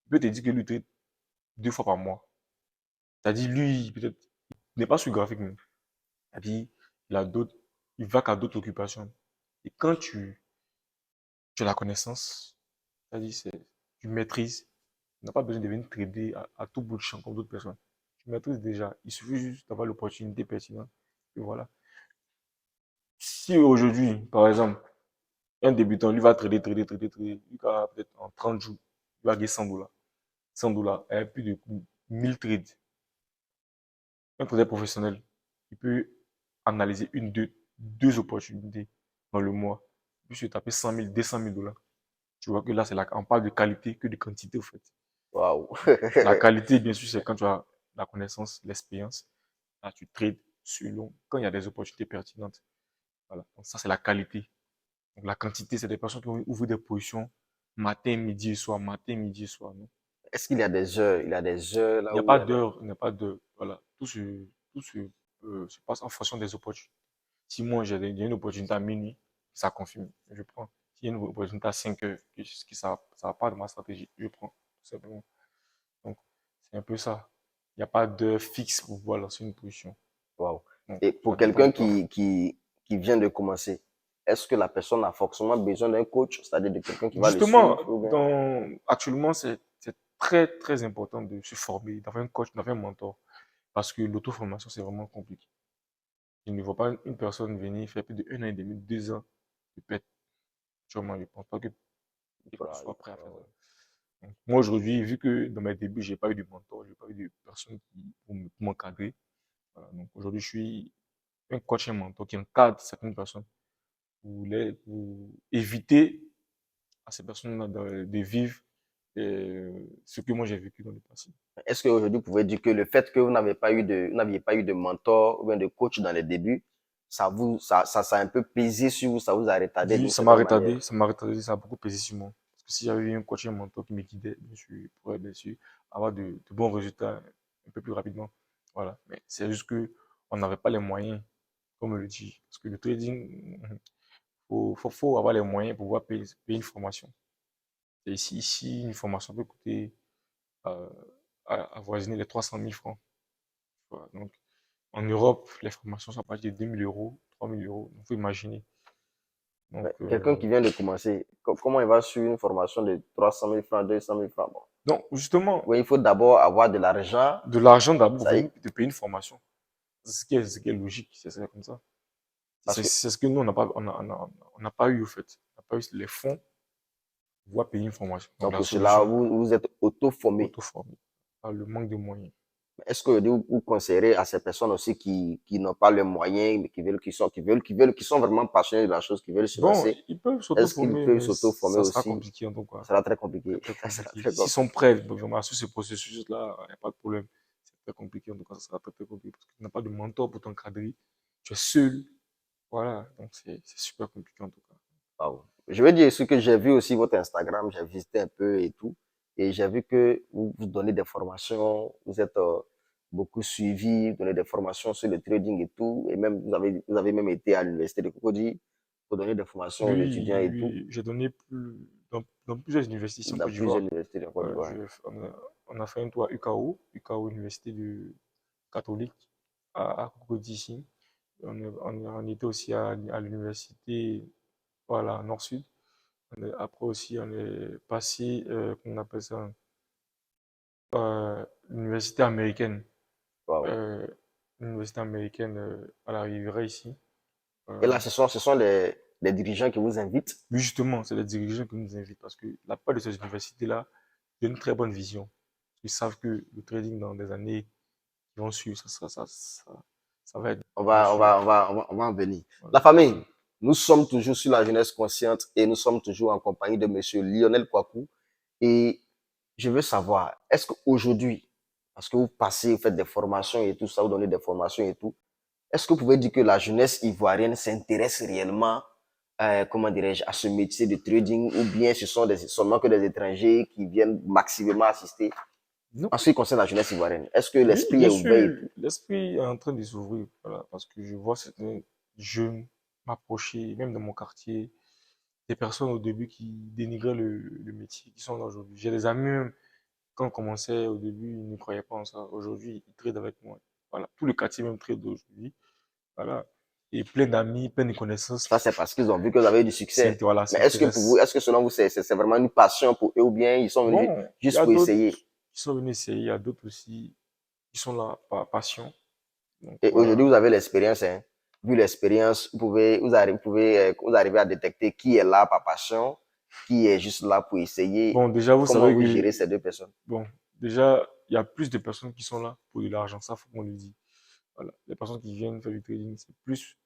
il peut te dire que lui trade 2 fois par mois. C'est-à-dire, lui, peut-être, il n'est pas sur le graphique même. C'est-à-dire, il va qu'à d'autres occupations. Et quand tu as la connaissance, c'est-à-dire, tu maîtrises, tu n'as pas besoin de venir trader à tout bout de champ comme d'autres personnes. Tu maîtrises déjà. Il suffit juste d'avoir l'opportunité pertinente. Et voilà. Si aujourd'hui, par exemple, un débutant, lui va trader, lui va peut-être en 30 jours, il va gagner 100 dollars. 100 dollars, et plus de 1000 trades. Un trader professionnel, il peut analyser deux opportunités dans le mois. Il peut se taper 100 000, 200 000 dollars. Tu vois que là, on parle de qualité que de quantité, au fait. Waouh. La qualité, bien sûr, c'est quand tu as la connaissance, l'expérience. Là, tu trades selon, quand il y a des opportunités pertinentes. Voilà. Donc, ça, c'est la qualité. Donc, la quantité, c'est des personnes qui vont ouvrir des positions matin, midi et soir, matin, midi et soir. Non? Est-ce qu'il y a des heures? Il y a des heures Il là n'y a où il y pas a des... d'heure, il n'y a pas d'heure. Voilà. Se passe en fonction des opportunités. Si moi j'ai une opportunité à minuit, ça confirme, je prends. S'il y a une opportunité à 5 heures, ça ne va pas de ma stratégie, je prends, tout simplement. Donc, c'est un peu ça. Il n'y a pas d'heure fixe pour pouvoir lancer une position. Waouh. Donc, Et ça pour dépend de quelqu'un toi. qui vient de commencer, est-ce que la personne a forcément besoin d'un coach, c'est-à-dire de quelqu'un qui va le Justement, suivre ou bien... actuellement, c'est très, très important de se former, d'avoir un coach, d'avoir un mentor. Parce que l'auto-formation, c'est vraiment compliqué. Je ne vois pas une personne venir faire plus de 1 an et demi, 2 ans de pète. Sûrement, je ne pense pas que quelqu'un Voilà. soit prêt à faire ça. Donc, moi, aujourd'hui, vu que dans mes débuts, j'ai pas eu de mentor, j'ai pas eu de personne pour m'encadrer. Voilà. Donc, aujourd'hui, je suis un coach et un mentor qui encadre certaines personnes pour éviter à ces personnes-là de vivre ce que moi j'ai vécu dans le passé. Est-ce qu'aujourd'hui, vous pouvez dire que le fait que vous n'aviez pas eu de mentor ou bien de coach dans les débuts, ça a un peu pesé sur vous, ça vous a retardé Oui, d'une certaine manière? ça a beaucoup pesé sur moi. Parce que si j'avais eu un coach et un mentor qui me guidait, bien sûr, je pourrais bien sûr avoir de bons résultats un peu plus rapidement. Voilà. Mais c'est juste que on n'avait pas les moyens, comme on le dit. Parce que le trading, faut avoir les moyens pour pouvoir payer une formation. Et ici, une formation peut coûter euh, avoisiner les 300 000 francs. Voilà. Donc, en Europe, les formations sont à partir de 2 000 euros, 3 000 euros. Il faut imaginer. Donc, Ouais. Quelqu'un qui vient de commencer, comment il va suivre une formation de 300 000 francs, 200 000 francs? Bon. justement, Oui, il faut d'abord avoir de l'argent. de l'argent d'abord pour Ça y venir est, te payer une formation. Ce qui est logique, c'est comme ça. parce que C'est ce que nous, on n'a pas eu, au fait. On n'a pas eu les fonds pour pouvoir payer une formation. Donc, donc la pour cela, solution, vous êtes auto-formé. auto-formé. Par le manque de moyens. Est-ce que vous conseillerez à ces personnes aussi qui n'ont pas les moyens, mais qui sont vraiment passionnés de la chose, qui veulent se Bon, lancer, ils peuvent est-ce qu'ils s'auto-former, peuvent mais s'auto-former ça sera aussi? compliqué en tout cas. Ça sera très Très, compliqué. très Ça sera compliqué. très S'ils compliqué. sont prêts, vraiment, sur ce processus-là, il n'y a pas de problème. C'est très compliqué, en tout cas, ça sera très, très compliqué parce que tu n'as pas de mentor pour t'encadrer. tu es seul. Voilà, donc c'est super compliqué en tout cas. Wow. Je veux dire ce que j'ai vu aussi votre Instagram, j'ai visité un peu et tout, et j'ai vu que vous donnez des formations, vous êtes beaucoup suivi, vous donnez des formations sur le trading et tout, et même vous avez même été à l'université de Cocody pour donner des formations aux Oui, étudiants et tout, oui, j'ai donné dans plusieurs universités ici en dans Côte plusieurs d'Ivoire. universités de Côte Voilà, d'Ivoire. on a fait un tour à UKO, Université catholique, à Cocody ici. On était aussi à l'université, voilà, Nord-Sud. Après aussi, on est passé, comment on appelle ça, l'université américaine. Wow. Euh, L'université américaine à la Riviera ici. Et Euh, là, ce sont les dirigeants qui vous invitent. mais justement, c'est les dirigeants qui nous invitent parce que la plupart de ces universités-là ont une très bonne vision. Ils savent que le trading dans des années qui vont suivre, ça va être bien sûr. On va en venir. Voilà. La famille, nous sommes toujours sur la jeunesse consciente et nous sommes toujours en compagnie de monsieur Lionel Kouakou. Et je veux savoir, est-ce qu'aujourd'hui, parce que vous passez, vous faites des formations et tout ça, vous donnez des formations et tout, est-ce que vous pouvez dire que la jeunesse ivoirienne s'intéresse réellement, comment dirais-je, à ce métier de trading ou bien ce sont seulement que des étrangers qui viennent massivement assister Non, en ce qui concerne la jeunesse ivoirienne? Est-ce que oui, l'esprit est bien ouvert et sûr, tout? l'esprit est en train de s'ouvrir, voilà, parce que je vois certains jeunes m'approcher, même dans mon quartier, des personnes au début qui dénigraient le métier, qui sont là aujourd'hui. J'ai des amis, même, quand on commençait au début, ils ne croyaient pas en ça. Aujourd'hui, ils tradent avec moi. Voilà, tout le quartier même trade aujourd'hui. Voilà, et plein d'amis, plein de connaissances Ça, c'est parce qu'ils ont vu que vous avez du succès. voilà, Mais est-ce que pour vous, s'intéressent. est-ce que selon vous, c'est vraiment une passion pour eux ou bien ils sont venus Bon, il y juste a pour d'autres essayer? qui sont venus essayer, il y a d'autres aussi qui sont là par passion. Donc Et aujourd'hui, voilà. vous avez l'expérience, hein. Vu l'expérience, vous arrivez à détecter qui est là par passion, qui est juste là pour essayer. Bon, déjà, vous Comment savez vous que, gérez ces deux personnes? bon, déjà, il y a plus de personnes qui sont là pour de l'argent, ça, faut qu'on le dise. Voilà. Les personnes qui viennent faire du trading, c'est plus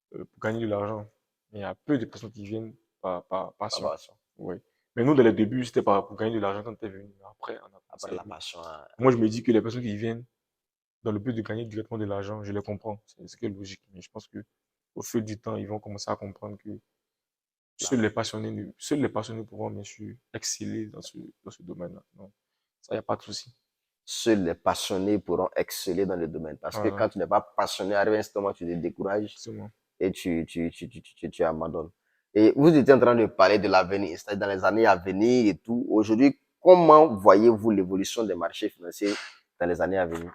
pour gagner de l'argent. Mais il y a peu de personnes qui viennent par Par passion. passion. Oui. Mais nous, dans les débuts, c'était pas pour gagner de l'argent quand tu es venu. Après, on a commencé Après à la aimer. passion, hein. Moi, je me dis que les personnes qui viennent dans le but de gagner directement de l'argent, je les comprends. C'est que logique. Mais je pense que au fil du temps, ils vont commencer à comprendre que La- seuls les passionnés pourront bien sûr exceller dans ce domaine-là. Donc, ça, il n'y a pas de souci. Seuls les passionnés pourront exceller dans le domaine. Parce que Voilà, quand tu n'es pas passionné, à un instant, tu te décourages c'est moi. et tu abandonnes. Et vous étiez en train de parler de l'avenir, c'est-à-dire dans les années à venir et tout. Aujourd'hui, comment voyez-vous l'évolution des marchés financiers dans les années à venir?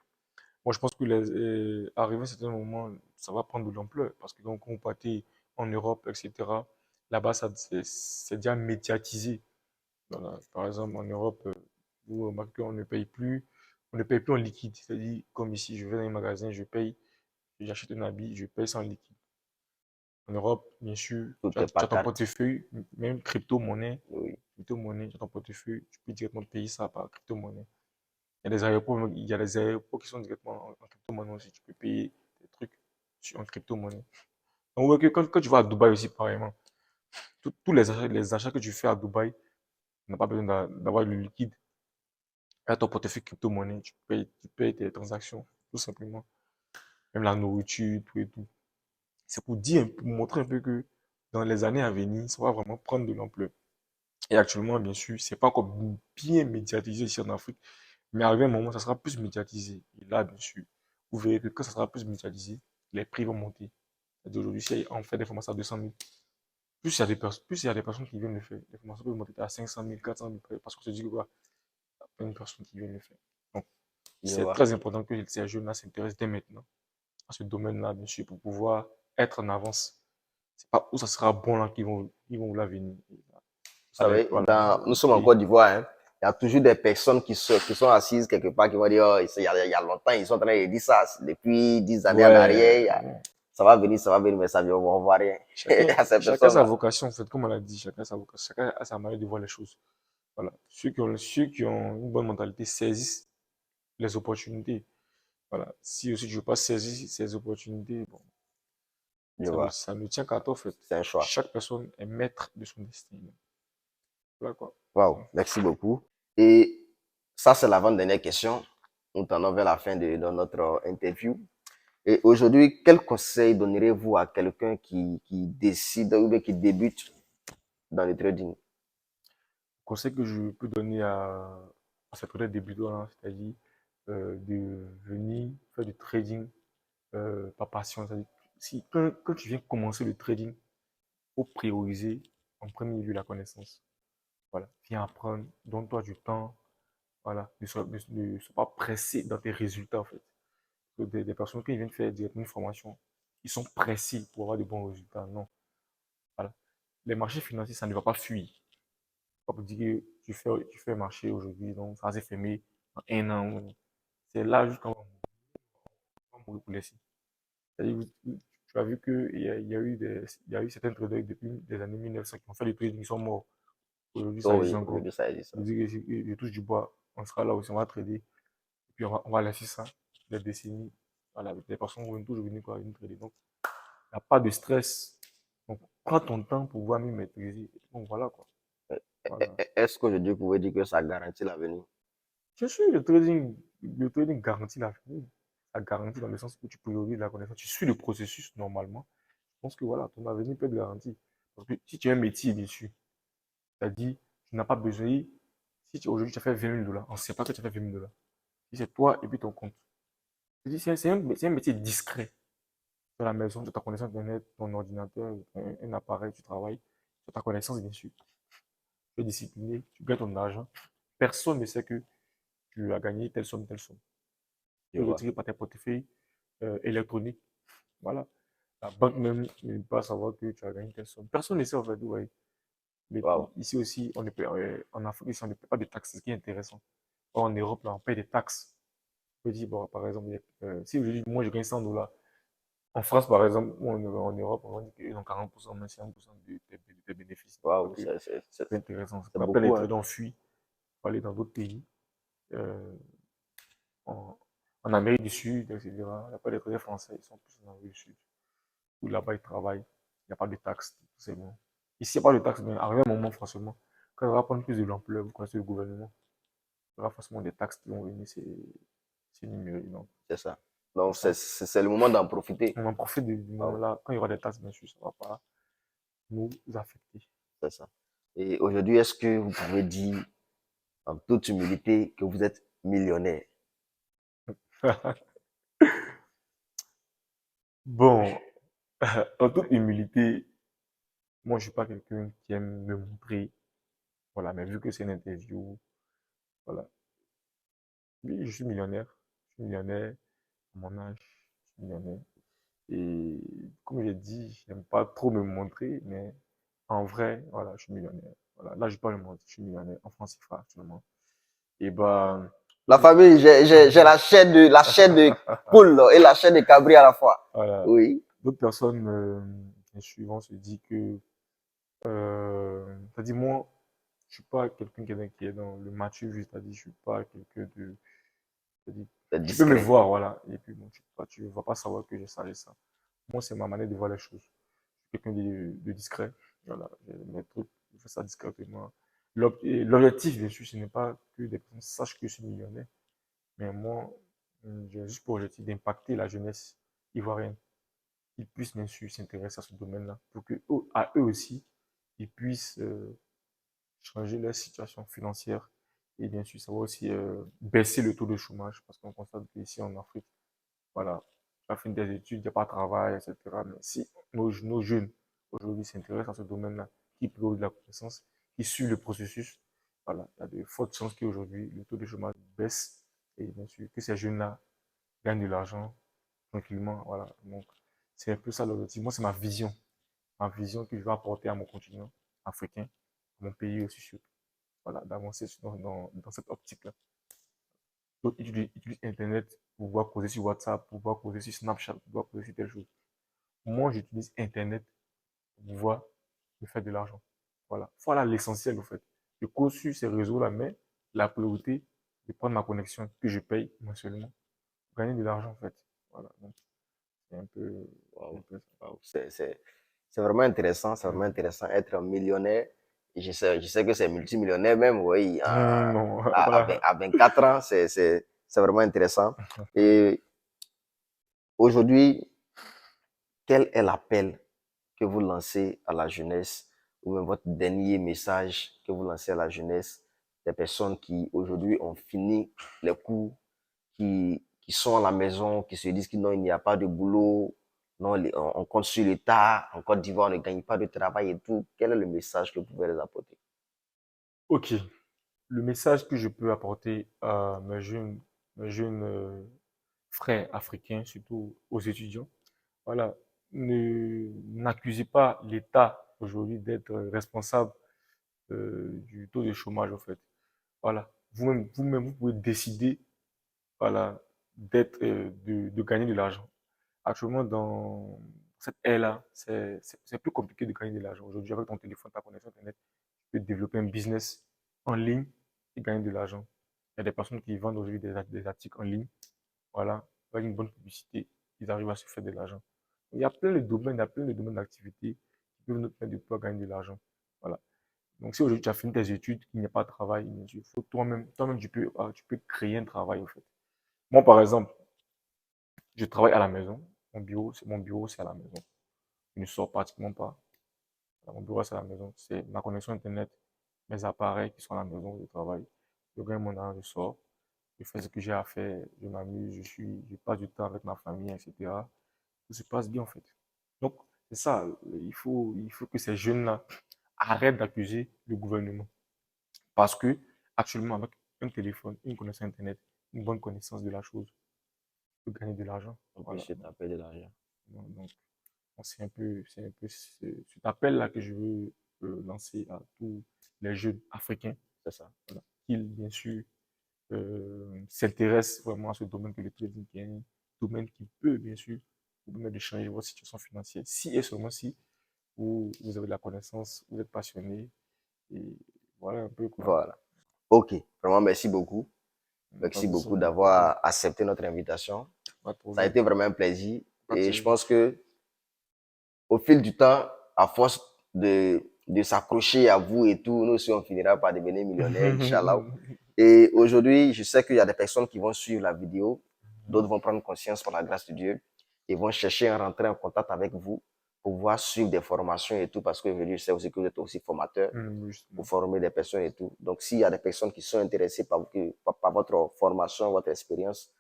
Moi, je pense que arrivé à un certain moment, ça va prendre de l'ampleur parce que quand on partait en Europe, etc., là-bas, c'est déjà médiatisé. Voilà. Par exemple, en Europe, vous remarquez qu'on ne paye plus, on ne paye plus en liquide. C'est-à-dire, comme ici, je vais dans les magasins, je paye, j'achète un habit, je paye sans liquide. En Europe, bien sûr, Tout est tu as par ton carte. portefeuille, même crypto-monnaie, Oui. tu as ton portefeuille, tu peux directement payer ça par crypto-monnaie. Il y a des aéroports, il y a des aéroports qui sont directement en crypto-monnaie aussi. Tu peux payer des trucs en crypto-monnaie. On voit que quand tu vas à Dubaï aussi, pareillement, tous les achats que tu fais à Dubaï, tu n'as pas besoin d'avoir le liquide. À ton portefeuille crypto-monnaie, tu payes tes transactions, tout simplement. Même la nourriture, tout et tout. C'est pour dire, pour montrer un peu que dans les années à venir, ça va vraiment prendre de l'ampleur. Et actuellement, bien sûr, c'est pas encore bien médiatisé ici en Afrique, mais arrivé un moment, ça sera plus médiatisé. Et là, bien sûr, vous verrez que quand ça sera plus médiatisé, les prix vont monter. C'est-à-dire aujourd'hui, si on fait des formations à 200 000, plus il y a des personnes qui viennent le faire. Les formations peuvent monter à 500 000, 400 000, parce qu'on se dit que voilà, il y a plein de personnes qui viennent le faire. Donc, Je c'est vois. très important que ces jeunes-là s'intéressent dès maintenant à ce domaine-là, bien sûr, pour pouvoir être en avance. C'est pas où ça sera bon là qu'ils vont vouloir venir. Vous savez, Voilà. nous sommes en Et Côte d'Ivoire, hein. Il y a toujours des personnes qui sont assises quelque part qui vont dire, oh, il y a longtemps, ils sont en train de dire ça. Depuis 10 années en ouais, arrière, bon, ça va venir, mais ça ne on voit rien. chacun, À ces chacun sa personnes-là. vocation, en fait, comme on l'a dit, chacun sa vocation, chacun a sa manière de voir les choses. Voilà. Ceux qui ont une bonne mentalité saisissent les opportunités. Voilà. Si aussi tu ne veux pas saisir ces opportunités, bon, Je vois. ça ne tient qu'à toi, en fait. C'est un choix. Chaque personne est maître de son destin. Voilà quoi. Wow, merci beaucoup. Et ça, c'est l'avant-dernière question. Nous tendons vers la fin de notre interview. Et aujourd'hui, quel conseil donnerez-vous à quelqu'un qui décide ou bien qui débute dans le trading? Conseil que je peux donner à cette peut débutant, hein, c'est-à-dire de venir faire du trading par passion. C'est-à-dire, quand tu viens commencer le trading, il faut prioriser en premier lieu la connaissance. Voilà, viens apprendre, donne-toi du temps. Voilà, ne sois pas pressé dans tes résultats en fait. Des personnes qui viennent faire directement une formation, ils sont pressés pour avoir de bons résultats. Non. Voilà. Les marchés financiers, ça ne va pas fuir. Pas pour dire que tu fais un marché aujourd'hui, donc ça s'est fermé en un an. C'est là jusqu'à mourir pour laisser. C'est-à-dire, tu as vu il y a eu certains traders depuis les années 1900 qui ont fait du trading, ils sont morts. Aujourd'hui, ça Oh existe oui, encore. aujourd'hui, ça existe. Je dis que je touche du bois, on sera là aussi, on va trader. Et puis on va laisser ça des décennies. Voilà, les personnes vont toujours venir quoi, venir trader. Donc, il n'y a pas de stress. Donc, prends ton temps pour pouvoir mieux maîtriser. Donc, voilà quoi. Voilà. Est-ce qu'aujourd'hui, vous pouvez dire que ça garantit l'avenir? Bien sûr, le trading garantit l'avenir. Ça garantit dans le sens où tu priorises la connaissance. Tu suis le processus normalement. Je pense que voilà, ton avenir peut être garanti. Parce que si tu as un métier dessus, c'est-à-dire, tu n'as pas besoin. Si aujourd'hui tu as fait 20 000 dollars, on ne sait pas que tu as fait 20 000 dollars. Si c'est toi et puis ton compte. C'est un métier discret. De la maison, de ta connaissance Internet, ton ordinateur, un appareil, tu travailles, de ta connaissance dessus. Tu es discipliné, tu gagnes ton argent. Personne ne sait que tu as gagné telle somme, telle somme. Je Tu es vois. retiré par tes portefeuilles électroniques. Voilà. La banque même ne peut pas savoir que tu as gagné telle somme. Personne ne sait en fait. Ouais. Mais Wow. ici aussi, on ne peut, en Afrique, ici, on ne paie pas de taxes, ce qui est intéressant. Or, en Europe, là, on paye des taxes. Je peux dire, bon, par exemple, si aujourd'hui, moi, je gagne 100 dollars. En France, par exemple, ou en Europe, on va dire qu'ils ont 40%, même 50% de bénéfices. Wow, C'est intéressant. c'est Après, les beaucoup, hein. traders fuient pour aller dans d'autres pays. Euh, en, en Amérique du Sud, etc. Il n'y a pas de traders français, ils sont plus en Amérique du Sud. Où là-bas, ils travaillent. Il n'y a pas de taxes, tout c'est bon. Ici, il n'y a pas de taxes, mais arrivé un moment, franchement, quand il va prendre plus de l'ampleur, vous connaissez le gouvernement, il y aura forcément des taxes qui vont venir, c'est numérique. Donc, C'est ça. c'est Donc, ça. c'est le moment d'en profiter. On en profite du Wow, moment-là. Quand il y aura des taxes, bien sûr, ça ne va pas nous affecter. c'est ça. Et aujourd'hui, est-ce que vous pouvez dire, en toute humilité, que vous êtes millionnaire? Bon, en toute humilité, moi, je ne suis pas quelqu'un qui aime me montrer. Voilà, mais vu que c'est une interview, voilà. Oui, je suis millionnaire. Je suis millionnaire à mon âge. Je suis millionnaire. Et comme j'ai dit, je n'aime pas trop me montrer, mais en vrai, voilà, je suis millionnaire. Voilà, là, je parle de moi, je suis millionnaire en France CFA actuellement. Et bah, La famille, j'ai la chaîne de poule et la chaîne de cabri à la fois. voilà. Oui. D'autres personnes me suivant se disent que, c'est-à-dire moi, je suis pas quelqu'un qui est dans le mature, c'est-à-dire je suis pas quelqu'un de, c'est-à-dire, C'est tu peux me discret. voir, voilà, et puis bon, tu vas pas savoir que j'ai ça et ça. Moi, c'est ma manière de voir les choses. Je suis quelqu'un de discret, voilà, mes trucs, je fais ça discrètement. L'objectif, bien sûr, ce n'est pas que des personnes sachent que je suis millionnaire, mais moi, j'ai juste pour objectif d'impacter la jeunesse ivoirienne, qu'ils puissent bien sûr s'intéresser à ce domaine-là, pour que à eux aussi, ils puissent changer leur situation financière et bien sûr, ça va aussi baisser le taux de chômage, parce qu'on constate qu'ici en Afrique, voilà, tu as fait des études, il n'y a pas de travail, etc. Mais si nos jeunes aujourd'hui s'intéressent à ce domaine-là, qui priorisent la connaissance, qui suivent le processus, voilà, il y a de fortes chances qu'aujourd'hui le taux de chômage baisse et bien sûr que ces jeunes-là gagnent de l'argent tranquillement. Voilà. Donc, c'est un peu ça l'objectif. Moi, c'est ma vision que je vais apporter à mon continent africain, à mon pays aussi, surtout. Voilà, d'avancer dans cette optique-là. D'autres utilisent Internet pour pouvoir causer sur WhatsApp, pour pouvoir causer sur Snapchat, pour pouvoir causer sur telle chose. Moi, j'utilise Internet pour pouvoir me faire de l'argent. Voilà. Voilà l'essentiel, en fait. Je cause sur ces réseaux-là, mais la priorité, c'est de prendre ma connexion que je paye mensuellement pour gagner de l'argent, en fait. Voilà. Donc, c'est un peu, un Wow, peu ça. wow. C'est vraiment intéressant, c'est vraiment Mhm. intéressant. Être un millionnaire, et je sais que c'est multimillionnaire même, oui, Non, à voilà. 24 ans, c'est vraiment intéressant. Et aujourd'hui, quel est l'appel que vous lancez à la jeunesse, ou même votre dernier message que vous lancez à la jeunesse, des personnes qui aujourd'hui ont fini les cours, qui sont à la maison, qui se disent qu'il n'y a pas de boulot, non, on compte sur l'État, en Côte d'Ivoire, on ne gagne pas de travail et tout. Quel est le message que vous pouvez les apporter? Ok, le message que je peux apporter à mes jeunes frères africains, surtout aux étudiants, voilà, n'accusez pas l'État aujourd'hui d'être responsable du taux de chômage, en fait. Voilà, vous-même, vous pouvez décider, voilà, de gagner de l'argent. Actuellement, dans cette ère-là, c'est plus compliqué de gagner de l'argent. Aujourd'hui, avec ton téléphone, ta connexion Internet, tu peux développer un business en ligne et gagner de l'argent. Il y a des personnes qui vendent aujourd'hui des articles en ligne. Voilà, avec une bonne publicité, ils arrivent à se faire de l'argent. Il y a plein de domaines, il y a plein de domaines d'activité qui peuvent nous permettre de pouvoir gagner de l'argent. Voilà. Donc, si aujourd'hui tu as fini tes études, qu'il n'y a pas de travail, bien sûr, faut toi-même, tu peux créer un travail, en fait. Moi, par exemple, je travaille à la maison. Mon bureau, c'est à la maison. Je ne sors pratiquement pas. Mon bureau, c'est à la maison. C'est ma connexion Internet, mes appareils qui sont à la maison, je travaille. Je gagne mon argent, je sors. Je fais ce que j'ai à faire, je m'amuse, je passe du temps avec ma famille, etc. Tout se passe bien, en fait. Donc, c'est ça. Il faut que ces jeunes-là arrêtent d'accuser le gouvernement. Parce que, actuellement, avec un téléphone, une connexion Internet, une bonne connaissance de la chose, tu peux gagner de l'argent. On peut Voilà. se taper de l'argent. Donc, c'est un peu cet appel-là que je veux lancer à tous les jeunes africains, C'est ça. voilà, qu'ils, bien sûr, s'intéressent vraiment à ce domaine que le trading est un domaine qui peut, bien sûr, vous permettre de changer votre situation financière. Si et seulement si vous avez de la connaissance, vous êtes passionné, et voilà un peu quoi. Voilà. OK. Vraiment, merci beaucoup. Pas Merci de souci, beaucoup d'avoir accepté notre invitation. pas de Ça a problème, été vraiment un plaisir. pas de Et je souci. pense que au fil du temps, à force de s'accrocher à vous et tout, nous aussi, on finira par devenir millionnaires, Inch'Allah. Et aujourd'hui, je sais qu'il y a des personnes qui vont suivre la vidéo, d'autres vont prendre conscience par la grâce de Dieu et vont chercher à rentrer en contact avec vous pour pouvoir suivre des formations et tout, parce que je sais aussi que vous êtes aussi formateur pour Justement. former des personnes et tout. Donc, s'il y a des personnes qui sont intéressées par votre formation, votre expérience,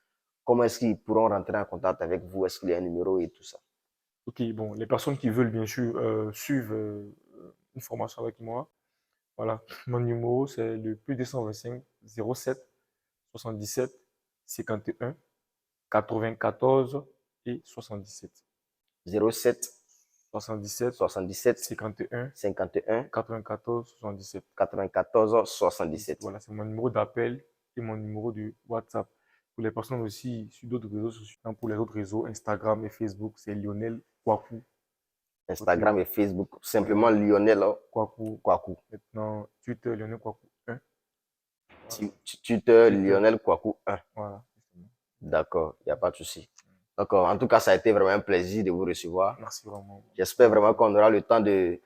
comment est-ce qu'ils pourront rentrer en contact avec vous? Est-ce qu'il y a un numéro et tout ça? Ok, bon, les personnes qui veulent bien sûr suivre une formation avec moi, voilà, mon numéro c'est le plus 225 07 77 51 94 et 77. 07 77 77 51 51 94 77. 94 77. Voilà, c'est mon numéro d'appel et mon numéro de WhatsApp. Pour les personnes aussi sur d'autres réseaux sociaux, pour les autres réseaux, Instagram et Facebook, c'est Lionel Kwaku. Ok, Instagram et Facebook, voilà, simplement Lionel Kwaku. Kwaku. Maintenant, Twitter, Lionel Kwaku 1. Voilà, Twitter Twitter, Lionel Kwaku 1. voilà, justement. D'accord, il n'y a pas de souci. D'accord, en tout cas, ça a été vraiment un plaisir de vous recevoir. Merci vraiment. J'espère vraiment qu'on aura le temps de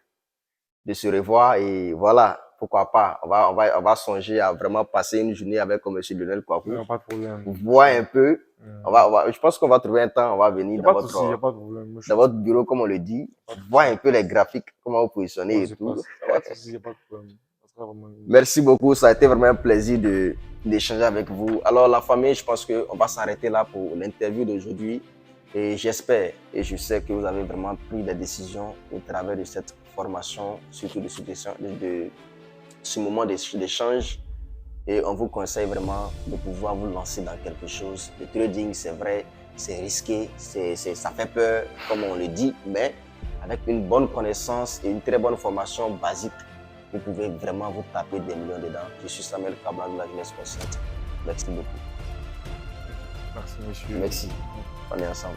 se revoir et voilà, pourquoi pas. On va songer à vraiment passer une journée avec M. Lionel Kwaku. Non, pas de problème. Pour voir un peu. Je pense qu'on va trouver un temps, on va Il venir n'y a dans pas de souci, il n'y a pas de problème. Moi, je suis dans votre disponible. bureau, comme on le dit, Pas de voir souci. un peu les graphiques, comment vous positionnez Comment et ça se tout. passe? Il n'y a pas de souci, il n'y a pas de problème. Ça sera vraiment Merci beaucoup, ça a été vraiment un plaisir d'échanger avec vous. Alors la famille, je pense qu'on va s'arrêter là pour l'interview d'aujourd'hui. Et j'espère et je sais que vous avez vraiment pris des décisions au travers de cette formation, surtout de ce moment d'échange. Et on vous conseille vraiment de pouvoir vous lancer dans quelque chose. Le trading, c'est vrai, c'est risqué, ça fait peur, comme on le dit, mais avec une bonne connaissance et une très bonne formation basique, vous pouvez vraiment vous taper des millions dedans. Je suis Samuel Kablan de la Jeunesse Consciente. Merci beaucoup. Merci, monsieur. Merci. On est ensemble.